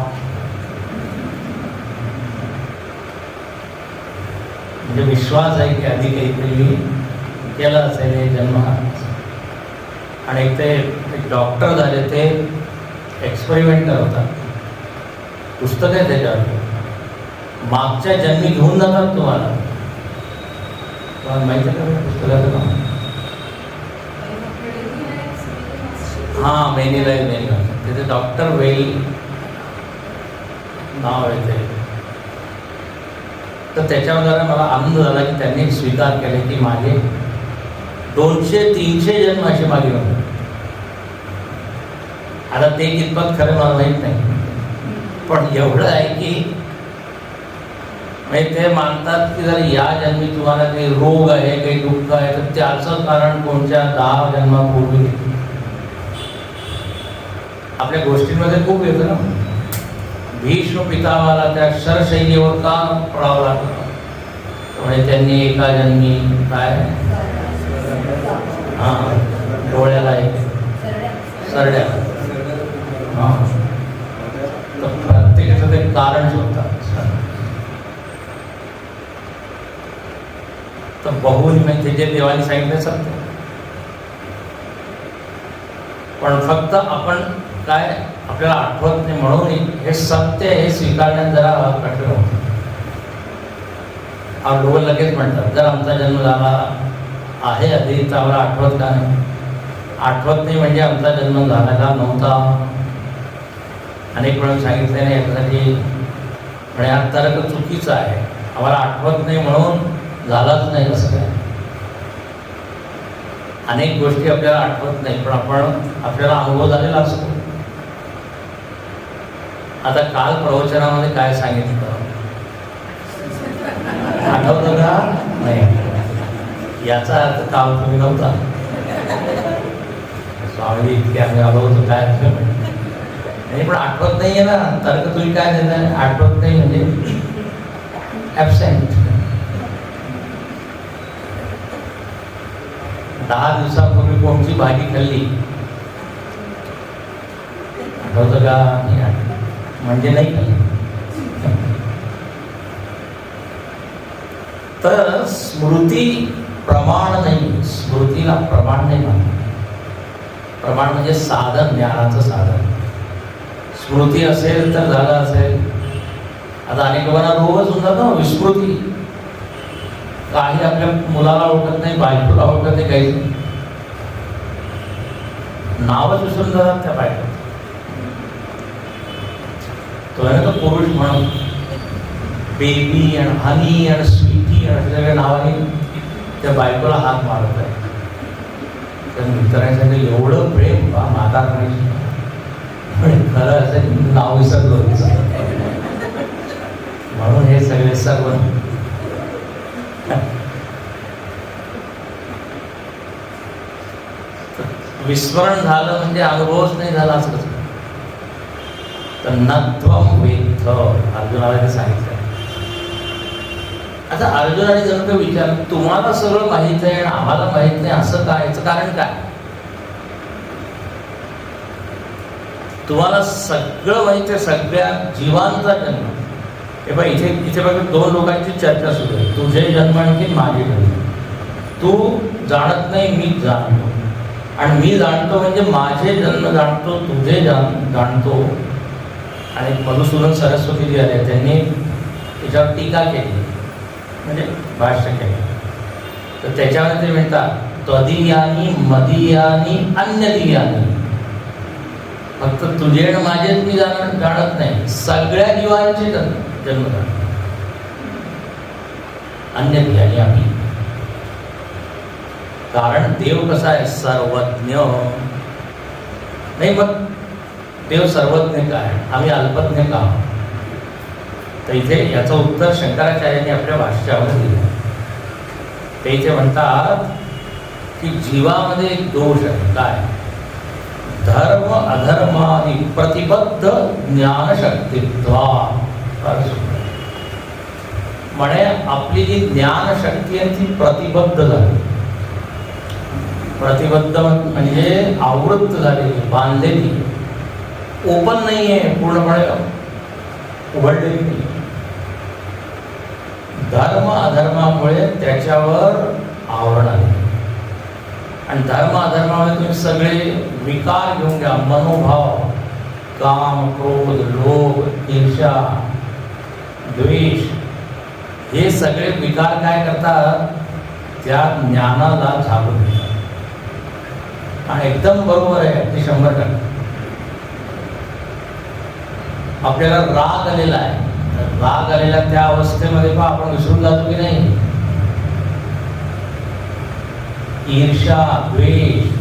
म्हणजे विश्वास आहे की आधी काहीतरी केलं असेल हे जन्म. आणि ते एक डॉक्टर झाले, ते एक्सपेरिमेंट करतात, पुस्तक आहे त्याच्यावर, मागच्या जन्मी घेऊन जातात तुम्हाला माहिती आहे का पुस्तकाचं नाव? हां, मेनी लाईफ. तिथे डॉक्टर वेल नाव आहे ते. तर त्याच्यावर मला आनंद झाला की त्यांनी स्वीकार केले की माझे 200-300 जन्म असे मागे होते. आता ते कितपत खरं मला माहीत नाही, पण एवढं आहे की म्हणजे ते मानतात की जर या जन्मी तुम्हाला काही रोग आहे, काही दुःख आहे, तर त्याचं कारण कोणत्या 10 जन्मापूर्वी. आपल्या गोष्टींमध्ये खूप येतं ना, भीष्म पितामहाला त्या शरशय्येवर का पडावं लागलं, म्हणजे त्यांनी एका जन्मी काय डोळ्याला एक सरड्या, तर प्रत्येकाचं ते कारण शोधतात. तर बहुनी म्हणजे जे देवाने सांगितलं सत्य, पण फक्त आपण काय आपल्याला आठवत नाही म्हणून हे सत्य हे स्वीकारण्यात जरा कठीण होतं. लोक लगेच म्हणतात जर आमचा जन्म झाला आहे आधी तर आम्हाला आठवत का नाही, आठवत नाही म्हणजे आमचा जन्म झाला का नव्हता. अनेक वेळा सांगितलं नाही याच्यासाठी, म्हणजे हा तर्क चुकीचा आहे. आम्हाला आठवत नाही म्हणून झालाच नाही असं काय. अनेक गोष्टी आपल्याला आठवत नाही पण आपल्याला अनुभव झालेला असतो. आता काल प्रवचनामध्ये काय सांगितलं आठवतं का नाही, याचा अर्थ काल तुम्ही नव्हता. स्वामी इतके आम्ही आलो होतो काय नाही, पण आठवत नाहीये ना. तर्क तुम्ही काय देताय, आठवत नाही म्हणजे ॲबसेंट. 10 दिवसापूर्वी कोणती भाजी खाल्ली आठवतं का, म्हणजे नाही खाल्ली. तर स्मृती प्रमाण नाही, स्मृतीला प्रमाण नाही म्हणतात. प्रमाण म्हणजे साधन, ज्ञानाचं साधन. स्मृती असेल तर झालं असेल. आता अनेक लोकांना रोगच होतात ना विस्मृती. काही आपल्या मुलाला ओळखत नाही, बायकोला ओळखत नाही, काही नावच विसरून जातात त्या बायको. तो आहे ना तो पुरुष म्हणून बेबी आणि हनी आणि स्वीटी आणि सगळ्या नावाने त्या बायकोला हात मारत आहे. त्या मित्रांसाठी एवढं प्रेम माता म्हणायची, खरं असं नाव विसरलो म्हणून हे सगळे सर्व विस्मरण झालं म्हणजे अनुभवच नाही झाला असं कसं. तर नत्वम वेत्थ अर्जुनाला ते सांगितलं. आता अर्जुनाने जर का विचार तुम्हाला सगळं माहित आहे आणि आम्हाला माहित नाही असं काय, याचं कारण काय? तुम्हाला सगळं माहित आहे, सगळ्या जीवांचा जन्म. हे बघ इथे बघा 2 लोकांची चर्चा सुरू आहे, तुझे जन्म आणखी माझे जन्म. तू जाणत नाही, मी जाणतो, आणि मी जाणतो म्हणजे माझे जन्म जाणतो, तुझे जाणतो. आणि मधुसूदन सरस्वती जी आले त्यांनी त्याच्यावर टीका केली, म्हणजे भाष्य केलं. तर त्याच्यावर ते म्हणतात त्वदीयानी मदीयानी अन्यदीयानी. फक्त तुझे आणि माझेच मी जाणत नाही, सगळ्या जीवांचे जन्म जाणतो. अन्यदीयानी आम्ही. कारण देव कसा आहे सर्वज्ञ नाही. मग देव सर्वज्ञ काय, आम्ही अल्पज्ञ का? तर इथे याचं उत्तर शंकराचार्यांनी आपल्या भाष्यामध्ये दिलं. ते इथे म्हणतात की जीवामध्ये एक दोष आहे. काय? धर्म अधर्मादी प्रतिबद्ध ज्ञानशक्तित्वा. म्हणे आपली जी ज्ञानशक्ती आहे ती प्रतिबद्ध झाली. प्रतिबद्ध म्हणजे आवृत्त झालेली, बांधलेली, ओपन नाही आहे, पूर्णपणे उघडलेली नाही. धर्म अधर्मामुळे त्याच्यावर आवरण आले. आणि धर्म अधर्मामुळे तुम्ही सगळे विकार घेऊन घ्या, मनोभाव, काम, क्रोध, लोभ, ईर्ष्या, द्वेष हे सगळे विकार काय करतात, त्या ज्ञानाला झाकून देतात. आणि एकदम बरोबर आहे, अगदी 100%. आपल्याला राग आलेला आहे, राग आलेला त्या अवस्थेमध्ये पण आपण विसरून जातो की नाही. ईर्ष्या, द्वेष,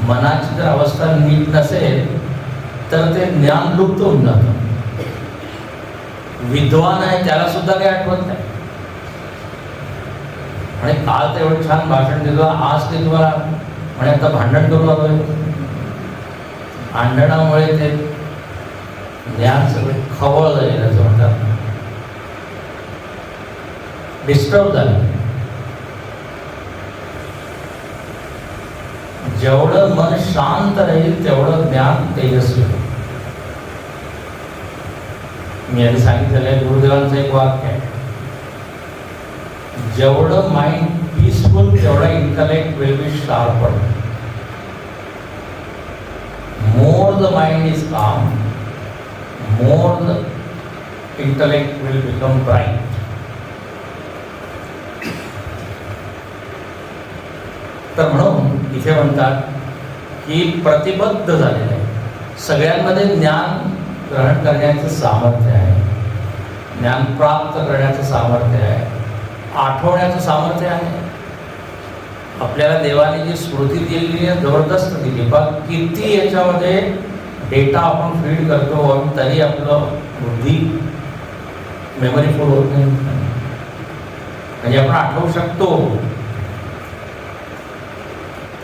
मनाची जर अवस्था नीट नसेल तर ते ज्ञान लुप्त होऊन जातं. विद्वान आहे त्याला सुद्धा काही आठवत नाही. आणि काल तर एवढं छान भाषण दिलं, आज ते तुम्हाला म्हणे आता भांडण करू आलोय. भांडणामुळे ते ज्ञान सगळे खवळ झाले, असं म्हणतात, डिस्टर्ब झालं. जेवढं मन शांत राहील तेवढं ज्ञान तेजस्वी होईल. मी आधी सांगितलेलं आहे, गुरुदेवांचं एक वाक्य आहे, जेवढं माइंड पीसफुल तेवढा intellect will be sharper. More the mind is calm, more the intellect will become bright. तर म्हणून इथे म्हणतात की प्रतिबद्ध झालेलं आहे, सगळ्यांमध्ये ज्ञान ग्रहण करण्याचं सामर्थ्य आहे, ज्ञान प्राप्त करण्याचं सामर्थ्य आहे, आठवण्याचं सामर्थ्य आहे. आपल्याला देवाने जी स्मृती दिलेली आहे, जबरदस्त दिली. बघ किती याच्यामध्ये डेटा आपण फीड करतो आणि तरी आपलं बुद्धी मेमरी फुल होत नाही. म्हणजे आपण आठवू शकतो,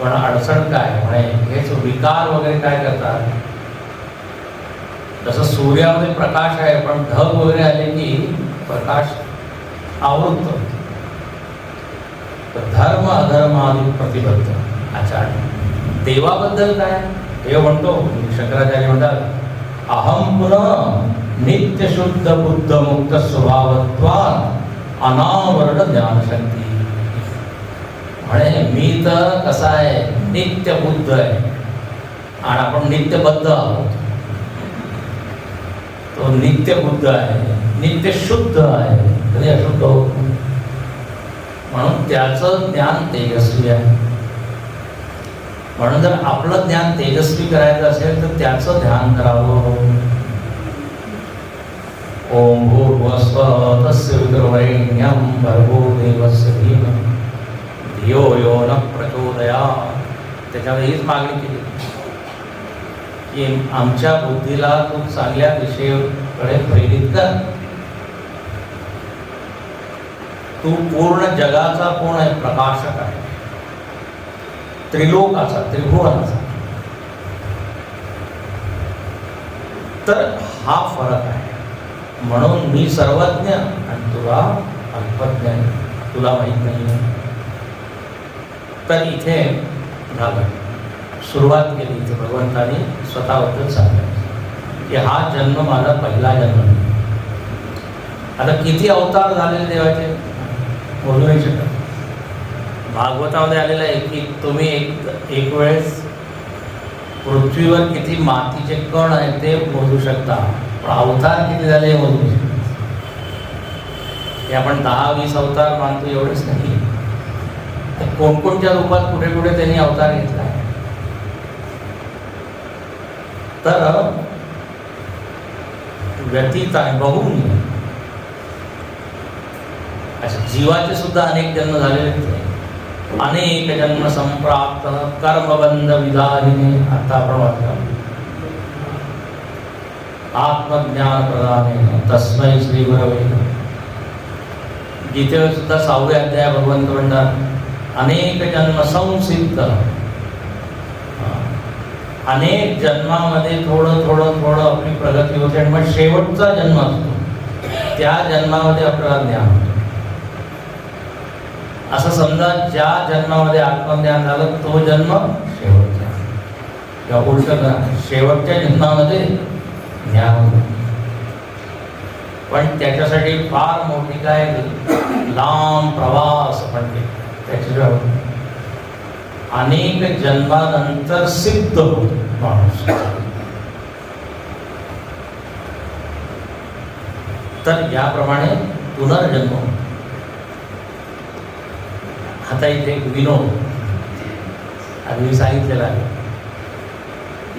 पण अडचण काय म्हणे, हेच विकार वगैरे काय करतात. जसं सूर्यामध्ये प्रकाश आहे, पण ढग वगैरे आले की प्रकाश आवृत्त. धर्म अधर्म आदी प्रतिबद्ध. अच्छा, देवाबद्दल काय हे म्हणतो शंकराचार्य म्हणतात, अहम पुनः नित्य शुद्ध बुद्ध मुक्त स्वभावत्वात् अनावरण ज्ञानशक्ती. म्हणे मी तर कसा आहे, नित्य बुद्ध आहे आणि आपण नित्यबद्ध आहोत. तो नित्य बुद्ध आहे, नित्य शुद्ध आहे, कधी अशुद्ध होत नाही. म्हणून त्याचं ज्ञान तेजस्वी आहे. म्हणून जर आपलं ज्ञान तेजस्वी करायचं असेल तर त्याचं ध्यान करावं. ओम भूर्भुवस्वः तस्य वितुर्वरेण्यं भर्गो देवस्य धीमहि धियो यो न प्रचोदयात्. त्याच्यामध्ये हीच मागणी केली की आमच्या बुद्धीला तू चांगल्या दिशेकडे प्रेरित कर. तू पूर्ण जगाचा कोण आहे, प्रकाशक आहे, त्रिलोकाचा, त्रिभुवनाचा. तर हा फरक आहे. म्हणून मी सर्वज्ञ आणि तुला अल्पज्ञ, तुला माहीत नाही. तर इथे झालं, सुरुवात केली. इथे भगवंतानी स्वतःबद्दल सांगितलं की हा जन्म माझा पहिला जन्म. आता किती अवतार झालेले देवाचे बोलू नाही शकत. भागवतामध्ये आलेलं आहे की तुम्ही एक वेळेस पृथ्वीवर किती मातीचे कण आहेत ते मोजू शकता, पण अवतार किती झाले हे मोजू शकता. हे आपण 10-20 अवतार मानतो, एवढेच नाही. कोणकोणत्या रूपात कुठे कुठे त्यांनी अवतार घेतला आहे. तर व्यतीत आहे, बघून अच्छा, जीवाचे सुद्धा अनेक जन्म झालेले आहेत. अनेक जन्म संप्राप्त कर्मबंध विधाने. आता आपण वाचलं, आत्मज्ञान प्रदाने तस्मै श्री गुरवे. गीतेवर सुद्धा 6व्या अध्याय भगवंत म्हणतात, अनेक जन्म संसिद्ध. अनेक जन्मामध्ये थोडं थोडं थोडं आपली प्रगती होते आणि मग शेवटचा जन्म असतो, त्या जन्मामध्ये आपल्याला ज्ञान होतं. असं समजा, ज्या जन्मामध्ये आत्मज्ञान झालं तो जन्म शेवटचा, किंवा उलट करा, शेवटच्या जन्मामध्ये ज्ञान होतं. पण त्याच्यासाठी फार मोठी काय लांब प्रवास आपण केला. त्याच्यावर अनेक जन्मानंतर सिद्ध होतो माणूस. तर याप्रमाणे पुनर्जन्म. आता इथे एक विनोद आधी सांगितलेला आहे.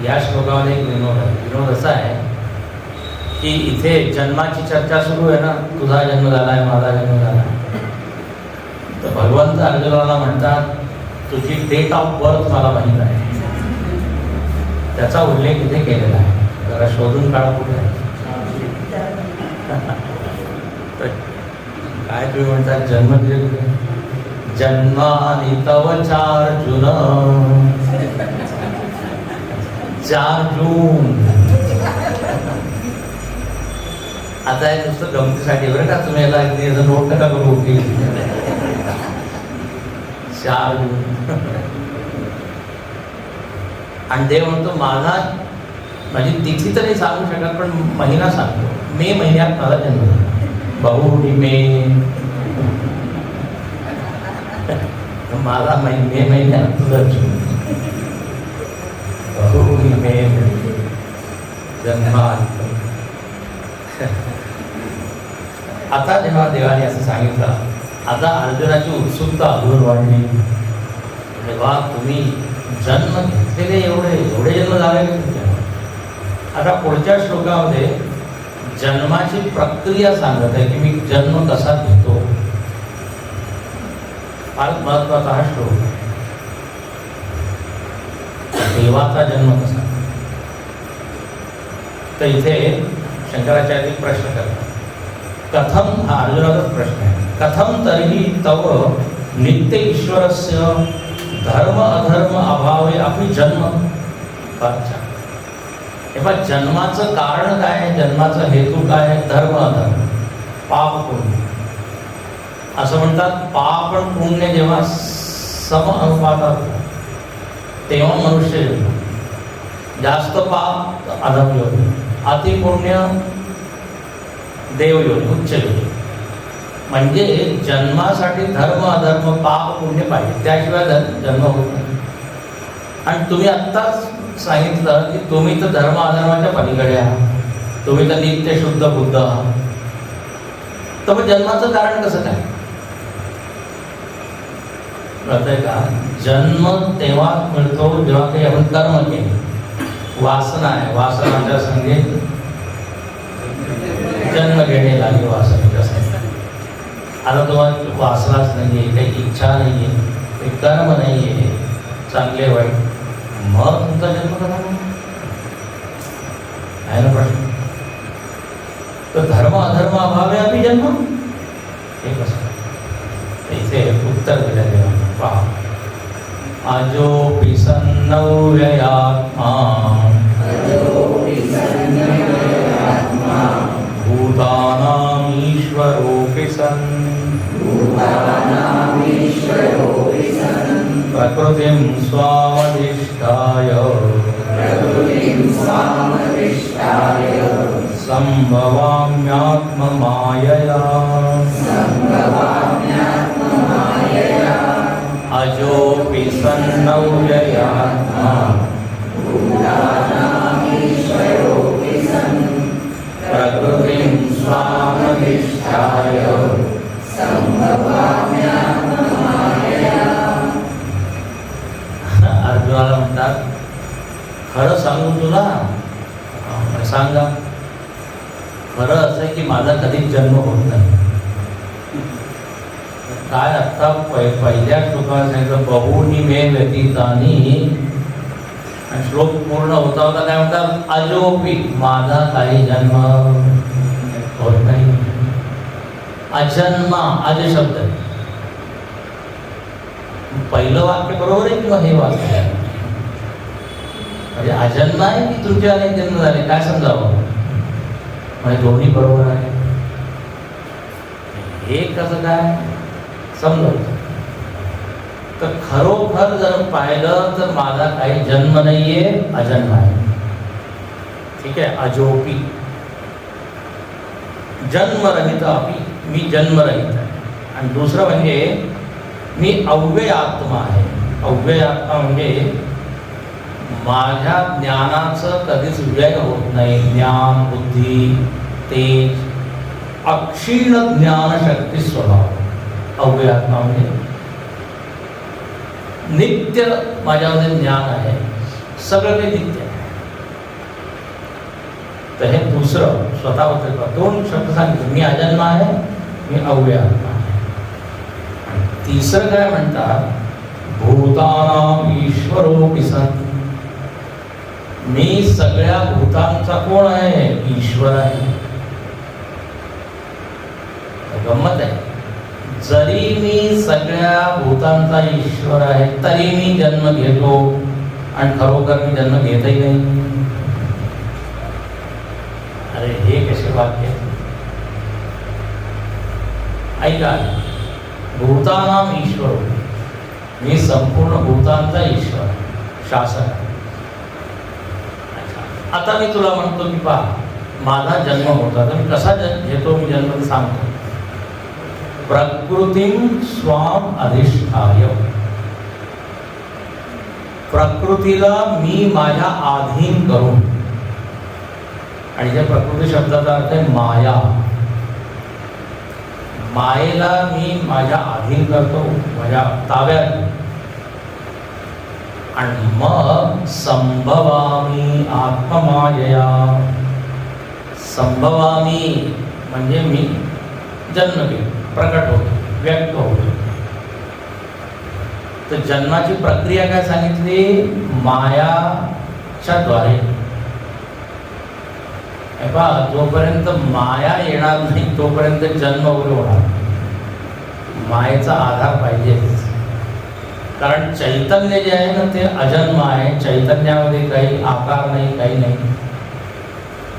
या श्लोकामध्ये एक विनोद आहे. विनोद असा आहे की इथे जन्माची चर्चा सुरू आहे ना, तुझा जन्म झालाय, माझा जन्म झालाय. तर भगवंत अर्जुनाला म्हणतात तुझी डेट ऑफ बर्थ मला माहीत आहे. त्याचा उल्लेख इथे केलेला आहे. जरा शोधून काढा कुठे आहे. तर काय तुम्ही म्हणतात जन्म कुठे? जन्मानि तव 4 जून 4 जून. आता हे नुसतं गमतीसाठी बरं का, तुम्ही याला अगदी नोट नका करू की 4 जून. आणि देव म्हणतो माझी तिथी तरी सांगू शकत, पण महिना सांगतो. मे महिन्यात माझा जन्म झाला. बहुनी मे. माझा मे महिन्यात तुझा जून. बहुनी मे जन्मा. आता जेव्हा देवाने असं सांगितलं, आता अर्जुनाची उत्सुकता अजून वाढली. तेव्हा तुम्ही जन्म घेतलेले एवढे जन्म झाले का तुमच्या? आता पुढच्या श्लोकामध्ये जन्माची प्रक्रिया सांगत आहे की मी जन्म कसा घेतो. फार महत्वाचा हा श्लोक. देवाचा जन्म कसा. तर इथे शंकराचार्य प्रश्न करतात. कथम, हा अर्जुनाचाच प्रश्न आहे. कथम तर्हि तव नित्य ईश्वरस्य धर्म अधर्म अभावे आपली जन्म. अच्छा, तेव्हा जन्माचं कारण काय आहे, जन्माचा हेतू काय आहे? धर्म अधर्म, पाप पुण्य. असं म्हणतात पाप आणि पुण्य जेव्हा सम अनुपातात तेव्हा मनुष्य जन्म. जास्त पाप अधम योनी, अति पुण्य देव योनी, उच्च योनी. म्हणजे जन्मासाठी धर्म अधर्म पाप पुण्य पाहिजे, त्याशिवाय जन्म होत नाही. आणि तुम्ही आत्ताच सांगितलं की तुम्ही तर धर्म अधर्माच्या पलीकडे आहात, तुम्ही तर नित्य शुद्ध बुद्ध आहात. तर मग जन्माचं कारण कसं काय? कळतंय का? जन्म तेव्हा मिळतो जेव्हा काही आपण कर्म केले. वासना आहे, वासनाच्या संगे जन्म घेणे लागेल. वासनेच्या संगे आता तुम्हाला वासनाच नाही आहे, काही इच्छा नाही आहे, काही कर्म नाही आहे, चांगले वाईट, मग तुमचा जन्म कसा आहे ना प्रश्न. तर धर्म अधर्म अभावे आम्ही जन्म हे कसं? इथे उत्तर दिलं देवाने. पहा, अजोपि सन्नव्ययात्मा भूतानां ईश्वरोऽपि सन् प्रकृतिं स्वामधिष्ठाय सम्भवाम्यात्ममायया. अजोऽपि सन्नव्ययात्मा प्रकृतिं स्वामधिष्ठाय अर्जुनाला म्हणतात खरं सांगू तुला? सांगा. खरं असं आहे की माझा कधीच जन्म होत नाही. काय आत्ता पहिल्या श्लोकात सांगितलं बहुनी मे व्यतीतानी, आणि श्लोक पूर्ण होता होता काय म्हणतात? अजोपी, माझा काही जन्म होत नाही. अजन्मा, अज शब्द. पहिलं वाक्य बरोबर आहे किंवा हे वाक्य? म्हणजे अजन्मा आहे की तुमचे अनेक जन्म झाले, काय समजावं? म्हणजे दोन्ही बरोबर आहे. हे कसं काय समजत? तर खरोखर जर पाहिलं तर माझा काही जन्म नाहीये, अजन्म आहे. ठीक आहे. अजोपी, जन्मरहित अपि, मी जन्मरहित आहे. आणि दुसरं म्हणजे मी अव्यय आत्मा आहे. अव्यय आत्मा म्हणजे माझ्या ज्ञानाचं कधीच व्यय होत नाही. ज्ञान, बुद्धी, तेज अक्षीण ज्ञानशक्ती स्वभाव. अव्यय आत्मा म्हणजे नित्य माझ्यामध्ये ज्ञान आहे, सगळं काही नित्य आहे. तर हे दुसरं स्वतःबद्दल दोन शब्द सांगितले, मी अजन्म आहे, मी अव्यय आत्मा आहे. आणि तिसरं काय म्हणतात, भूतानां ईश्वरोऽपि सन्. मी सगळ्या भूतांचा कोण आहे, ईश्वर आहे. गंमत आहे, जरी मी सगळ्या भूतांचा ईश्वर आहे तरी मी जन्म घेतो आणि खरोखर मी जन्म घेतही नाही. अरे हे कसे वाक्य. ऐका, भूतानां ईश्वर, मी संपूर्ण भूतांचा ईश्वर, शासन. आता मी तुला म्हणतो की पहा, माझा जन्म होता तर मी कसा घेतो, मी जन्म सांगतो. प्रकृतीं स्वाम अधिष्ठाय. प्रकृतीला मी माझ्या अधीन करून, आणि त्या प्रकृती शब्दाचा अर्थ आहे माया. मायेला मी माझ्या अधीन करतो, माझ्या ताब्यात. आणि मग संभवामी आत्ममायया. संभवामी म्हणजे मी जन्म घेतो, प्रकट होतो, व्यक्त होतो. तर जन्माची प्रक्रिया काय सांगितली, मायाच्या द्वारे. जोपर्यंत माया येणार नाही तोपर्यंत जन्म वगैरे होणार. मायेचा आधार पाहिजेच, कारण चैतन्य जे आहे ना ते अजन्म आहे. चैतन्यामध्ये काही आकार नाही, काही नाही.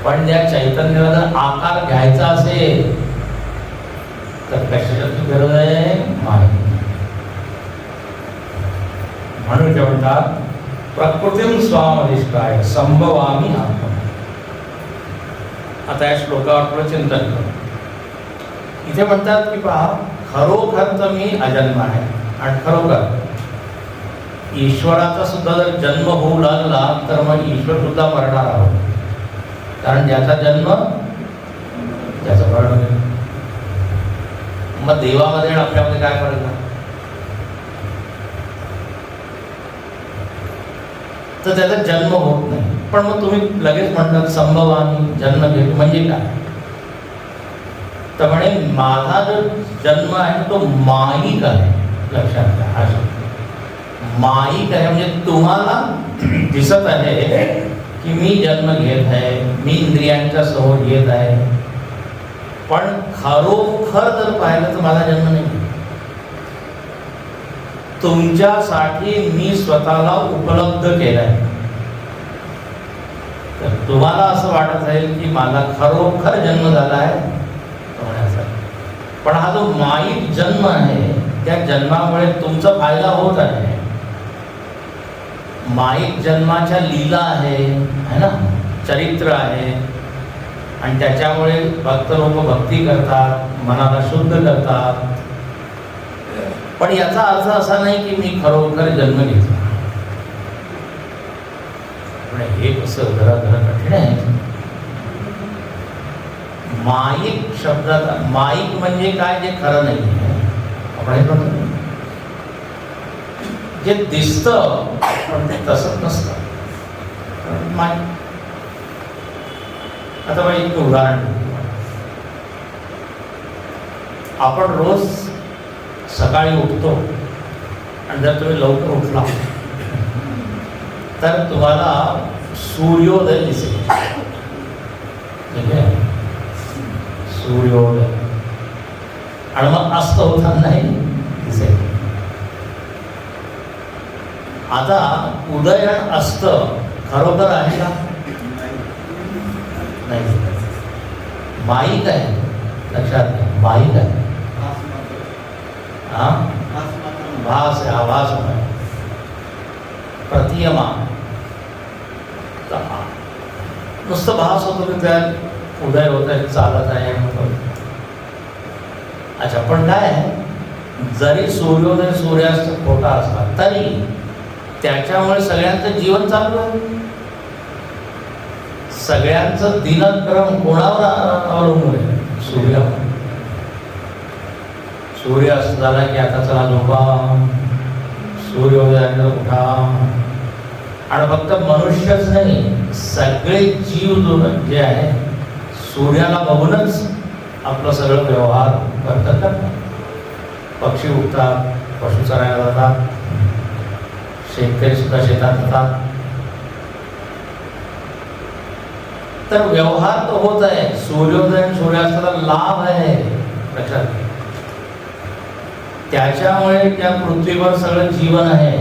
पण त्या चैतन्याला जर आकार घ्यायचा असेल तर कशाची गरज आहे, माया. म्हणून ते म्हणतात प्रकृतीं स्वामधिष्ठाय संभवामी आत्मा. आता या श्लोकावर थोडं चिंतन करू. इथे म्हणतात की पहा, खरोखर तर मी अजन्म आहे. आणि खरोखर ईश्वराचा सुद्धा जर जन्म होऊ लागला तर मग ईश्वर सुद्धा मरणार आहोत, कारण ज्याचा जन्म त्याचं मरण. मग देवामध्ये आणि आपल्यामध्ये काय फरक आहे? तर त्याचा जन्म होत नाही. पण मग तुम्ही लगेच म्हणतात संभवामी, जन्म घेतो म्हणजे काय? तर म्हणे माझा जो जन्म आहे तो माईक आहे. लक्षात घ्या, हा शब्द माईक आहे. म्हणजे तुम्हाला दिसत आहे की मी जन्म घेत आहे, मी इंद्रियांच्या समोर येत आहे, पण खरोखर जर पाहिलं तर माझा जन्म नाही. तुमच्यासाठी मी स्वतःला उपलब्ध केलाय. तर तुम्हाला असं वाटत असेल की माझा खरोखर जन्म झाला आहे, पण हा जो माईक जन्म आहे त्या जन्मामुळे तुमचा फायदा होत आहे. माईक जन्माच्या लीला आहे ना, चरित्र आहे. आणि त्याच्यामुळे भक्त लोक भक्ती करतात, मनाला शुद्ध करतात. पण याचा अर्थ असा नाही की मी खरोखर जन्म घेतला. पण हे कसं जरा कठीण आहे. माईक शब्दाचा, माईक म्हणजे काय, जे खरं नाही आहे. आपण हे म्हणतो जे दिसतं पण ते तसंच नसतं. माईक. आता बाई एक उदाहरण, आपण रोज सकाळी उठतो आणि जर तुम्ही लवकर उठला तर तुम्हाला सूर्योदय दिसेल. ठीक आहे, सूर्योदय. आणि मग अस्त होतानाही दिसेल. आता उदय आणि अस्त खरोखर आहे का? नाही. माईक आहे. लक्षात घ्या, माईक आहे. हा, भास आहे, आभास आहे, प्रतीयमान. नुसतं भास होतो की त्यात उदय होत आहे, चालत आहे. अच्छा, पण काय आहे, जरी सूर्योदय सूर्यास्त खोटा असला तरी त्याच्यामुळे सगळ्यांचं जीवन चालू आहे. सगळ्यांचं दिनक्रम कोणावर अवलंबून आहे? सूर्य अस्त झाला की आता चला झोपा, सूर्योदयानंतर उठा. आणि फक्त मनुष्यच नाही, सगळे जीव जे आहे सूर्याला बघूनच आपलं सगळं व्यवहार करतात. पक्षी उठतात, पशु चरायला जातात, शेतकरी सुद्धा शेतात जातात. तर व्यवहार तो होत आहे. सूर्योदय आणि सूर्यास्ताला लाभ आहे लक्षात. त्याच्यामुळे त्या पृथ्वीवर सगळं जीवन आहे.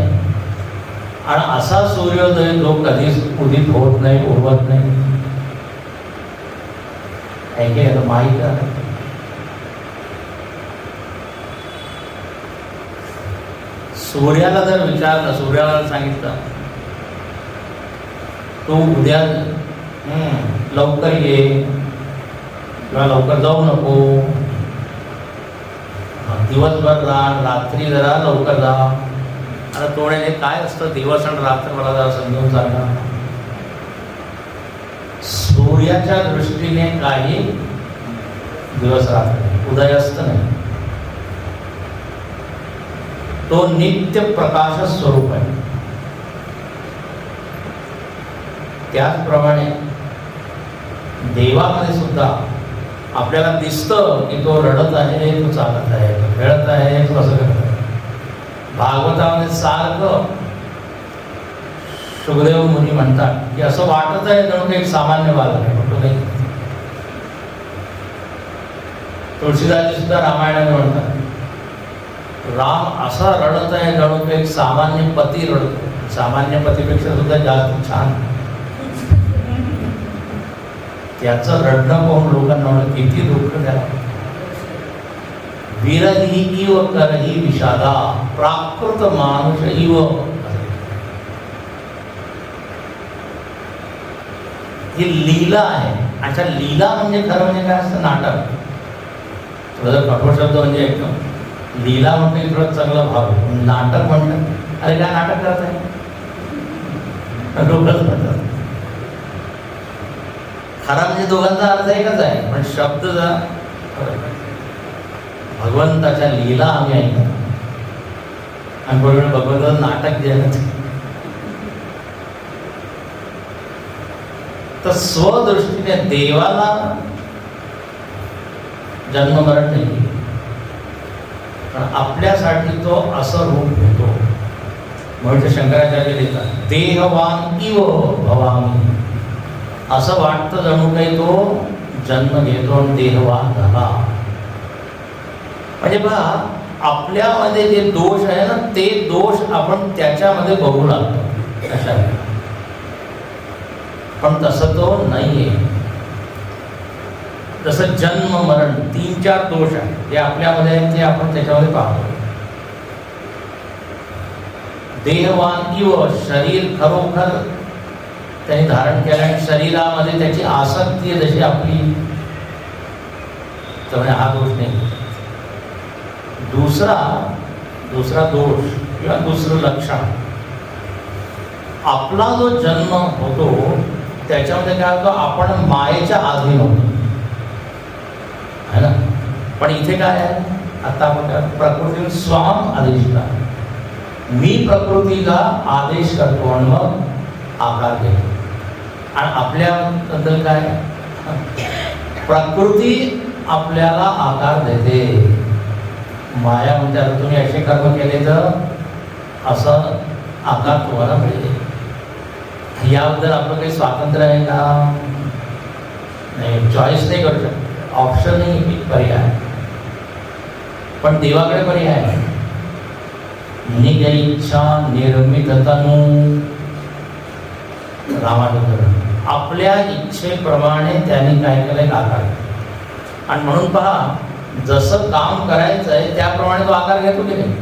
आणि असा सूर्योदय जो कधीच उदित होत नाही, उगवत नाही, ऐके माहीत आहे. सूर्याला जर विचारलं, सूर्याला सांगितलं तू उद्या लवकर ये किंवा लवकर जाऊ नको, दिवसभर राहा, रात्री जरा लवकर जा. आता थोडे काय असतं दिवस आणि रात्र, मला जरा समजून सांगा. सूर्याच्या दृष्टीने काही दिवस रात्र उदयस्त नाही, तो नित्य प्रकाश स्वरूप आहे. त्याचप्रमाणे देवामध्ये सुद्धा आपल्याला दिसतं की तो रडत आहे, तो चालत आहे, तो खेळत आहे, तो असं करत आहे. भागवतामध्ये सारखं शुकदेव मुनी म्हणतात की असं वाटत आहे जणू काही सामान्य बालक आहे, म्हणतो नाही. तुळशीदासजी सुद्धा रामायणाने म्हणतात राम असा रडत आहे जणू काही सामान्य पती रडतो. सामान्य पतीपेक्षा सुद्धा जास्त छान. त्याचं रडणं पाहून लोकांना म्हणलं किती दुःख द्या. विरही इव करही विषादा, प्राकृत मानुष इव. ही लीला आहे. अच्छा, लीला म्हणजे खरं म्हणजे काय असतं? नाटक. थोडं कठोर शब्द म्हणजे एकदम लीला म्हणतो थोडं चांगलं भाव. नाटक म्हणतात अरे काय नाटक करत आहे, डोकंच म्हणतात. खरा म्हणजे दोघांचा अर्थ एकच आहे, पण शब्द जरा भगवंताच्या लीला आम्ही ऐकतो आणि बरोबर भगवंताचं नाटक जे आहे तर स्वदृष्टीने देवाला जन्म मरण नाही, पण आपल्यासाठी तो असं रूप घेतो. म्हणजे शंकराचार्य लिहितात देहवान इव भवामी. असं वाटतं जणू काही तो जन्म घेतो आणि देहवान झाला. म्हणजे बघा आपल्यामध्ये जे दोष आहे ना, ते दोष आपण त्याच्यामध्ये बघू लागतो कशा, पण तसं तो नाहीये. जसं जन्म मरण 3-4 दोष आहे जे आपल्यामध्ये आहेत, ते आपण त्याच्यामध्ये पाहतो. देहवान इव, शरीर खरोखर त्यांनी धारण केलं आणि शरीरामध्ये त्याची आसक्ती आहे जशी आपली, तर हा दोष नाही. दुसरा दोष किंवा दुसरं लक्षण, आपला जो जन्म होतो त्याच्यामध्ये काय होतं, आपण मायेच्या अधीन होतो है ना. पण इथे काय आहे, आता आपण प्रकृती स्वाम आदेशता, मी प्रकृतीला आदेश करतो आणि मग आकार घेतो. आणि आपल्याबद्दल काय, प्रकृती आपल्याला आकार देते. माया म्हणते आता तुम्ही असे कर्म केले तर असं आकार तुम्हाला मिळेल. याबद्दल आपलं काही स्वातंत्र्य आहे का? नाही, चॉईस नाही करू शकत, ऑप्शन नाही, पर्याय. पण देवाकडे पर्याय आहे. निज इच्छा निर्मित तनु, रामानुजन आपल्या इच्छेप्रमाणे त्यांनी काय केलंय आकार. आणि म्हणून पहा, जसं काम करायचं आहे त्याप्रमाणे तो आकार घेतो की नाही.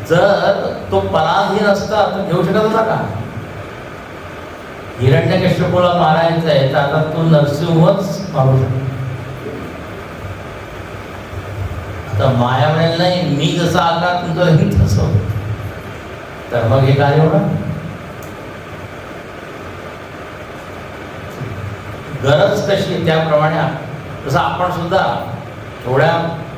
जर तो पराधीन असता तर घेऊ शकत होता का? हिरण्यकश्यपूला मारायचं आहे तर आता तो नरसिंहच मारू शकतो. आता माया म्हणेल नाही, मी जसा आकार तुमचा तसं, तर मग हे काय होणार? गरज कशी त्याप्रमाणे जसं आपण सुद्धा थोड्या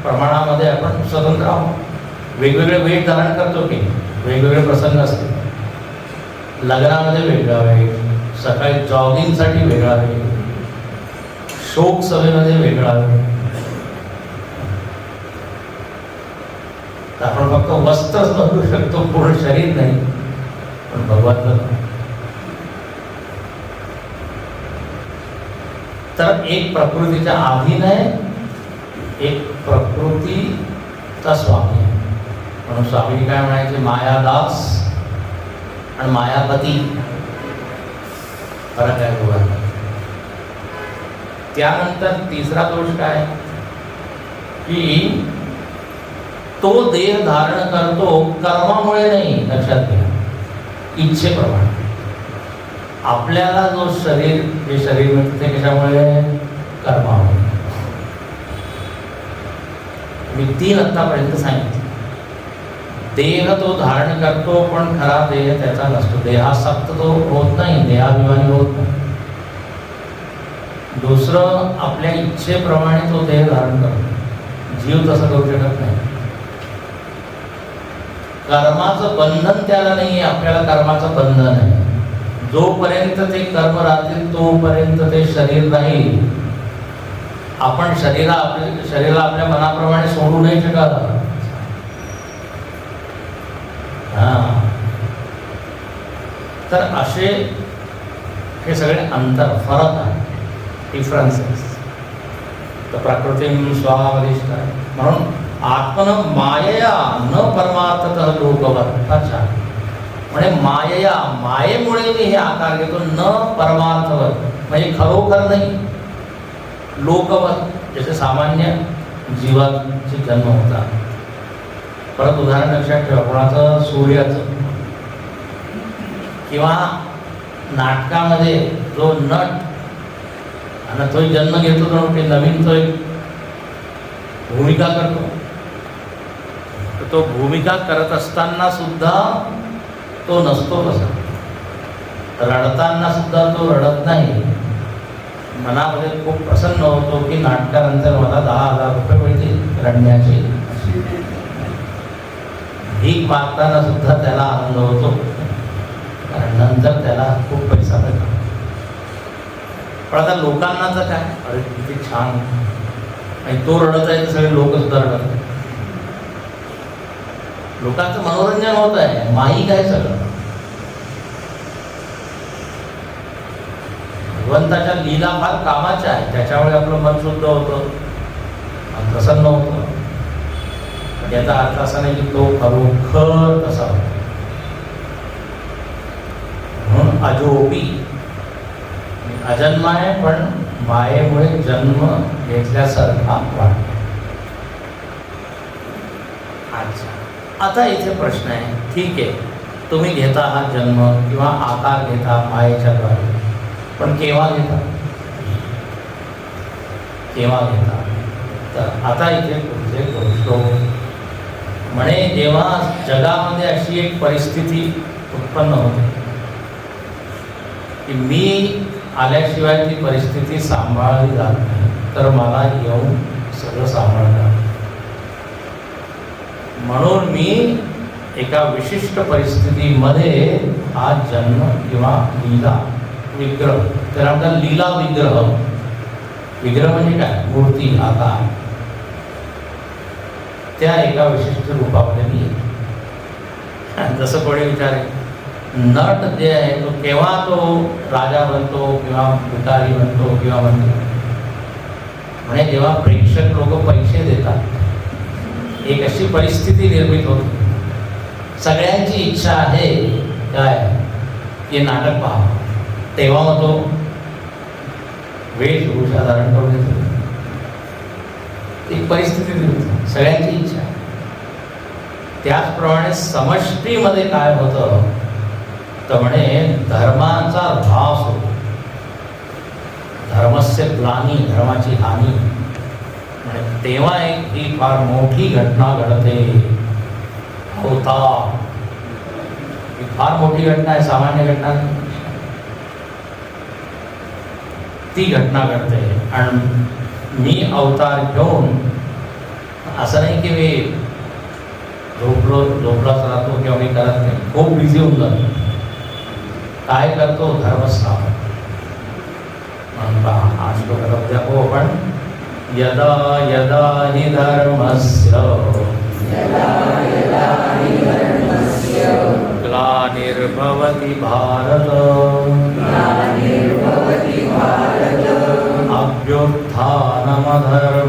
प्रमाणामध्ये आपण स्वतंत्र आहोत. वेगवेगळे वेळ धारण करतो की वेगवेगळे प्रसंग असते. लग्नामध्ये वेगळा वेळ, सकाळी जॉगिंगसाठी वेगळा वेळ, शोक सभेमध्ये वेगळा वेळ. तर आपण फक्त वस्त्रच बदलू शकतो, पूर्ण शरीर नाही. पण भगवान तर एक प्रकृतीच्या अधीन आहे, एक प्रकृतीचा स्वामी आहे. म्हणून स्वामी काय म्हणायचे, मायादास आणि मायापती फरक आहे दोघांना. त्यानंतर तिसरा दोष काय की तो देह धारण करतो कर्मामुळे नाही, लक्षात घ्या, इच्छेप्रमाणे. आपल्याला जो शरीर, जे शरीर मिळतं ते कशामुळे, कर्मामुळे. मी 3 आतापर्यंत सांगितले. देह तो धारण करतो पण खरा देह त्याचा नसतो. देहासक्त तो होत नाही, देहाभिमानी होत नाही. दुसरं, आपल्या इच्छेप्रमाणे तो देह धारण करतो, जीव तसं करू शकत नाही. कर्माचं बंधन त्याला नाही आहे, आपल्याला कर्माचं बंधन आहे. जोपर्यंत ते कर्म राहतील तोपर्यंत ते शरीर राहील. आपण शरीराला आपल्या मनाप्रमाणे सोडू नाही शकत. तर असे हे सगळे अंतर, फरक आहे, डिफरन्सेस. तर प्रकृती स्वावधिष्ठ आहे. म्हणून आत्मन मायया न परमार्थतः लोकवत. अच्छा, म्हणजे मायया, मायेमुळे मी हे आकार घेतो, न परमार्थवत, म्हणजे खरोखर नाही, लोकवत, जसे सामान्य जीवाचे जन्म होतात. परत उदाहरण लक्षात ठेवा, कोणाचं, सूर्याचं, किंवा नाटकामध्ये जो नट आणि तो जन्म घेतो, तो नवीन तो एक भूमिका करतो. तो भूमिका करत असताना सुद्धा तो नसतो तसा, रडताना सुद्धा तो रडत नाही. मनामध्ये खूप प्रसन्न होतो की नाटकानंतर मला 10,000 रुपये मिळतील रडण्याचे. भीक मागताना सुद्धा त्याला आनंद होतो, कारण नंतर त्याला खूप पैसा मिळतो. पण आता लोकांना तर काय, अरे किती छान, आणि तो रडत आहे तर सगळे लोक सुद्धा रडत आहेत. लोकांचं मनोरंजन होत आहे, माहीत आहे सगळं. भगवंताच्या लीला फार कामाच्या आहे, त्याच्यामुळे आपलं मन शुद्ध होतं, मन प्रसन्न होतं. याचा अर्थ असा नाही की तो खरोखर तसा होता. म्हणून अजोपी, अजन्म आहे पण मायेमुळे जन्म घेतल्यासारखा वाटतो. अच्छा, आता इथे प्रश्न आहे, ठीक आहे, तुम्ही घेता हा जन्म किंवा आकार घेता मायेच्या द्वारे, पण केव्हा घेता, केव्हा घेता? तर आता इथे पुढचे गोष्ट म्हणे, जेव्हा जगामध्ये अशी एक परिस्थिती उत्पन्न होते की मी आल्याशिवाय ती परिस्थिती सांभाळली जात नाही, तर मला येऊन सगळं सांभाळणार. म्हणून मी एका विशिष्ट परिस्थितीमध्ये हा जन्म किंवा लीला विग्रह, त्याला म्हणतात लीला विग्रह. विग्रह म्हणजे काय, मूर्ती, आकार, त्या एका विशिष्ट रूपामध्ये मी येतो. जसं कोणी विचारे, नट जे आहे तो केव्हा तो राजा बनतो किंवा भिकारी बनतो किंवा बनतो, म्हणजे जेव्हा प्रेक्षक लोक पैसे देतात, एक अशी परिस्थिती निर्मित होते, सगळ्यांची इच्छा आहे काय की नाटक पहा, तेव्हा मग तो वेशभूषा धारण करून येतो. एक परिस्थिती निर्मित, सगळ्यांची इच्छा. त्याचप्रमाणे समष्टीमध्ये काय होतं तर म्हणे धर्माचा ऱ्हास होतो, धर्मस्य ग्लानी, धर्माची हानी. म्हणजे तेव्हा एक ही फार मोठी घटना घडते, होता. ही फार मोठी घटना आहे, सामान्य घटना नाही. ती घटना घडते. आणि मी अवतार घेऊन असं नाही की मी झोपलाच राहतो किंवा मी करत नाही, खूप बिझी होऊन जातो. काय करतो? धर्मस्थापन. आज तो उद्या हो आपण यदा यदा हि धर्मस्य ग्लानिर्भवति भारत अभ्युत्थानमधर्मस्य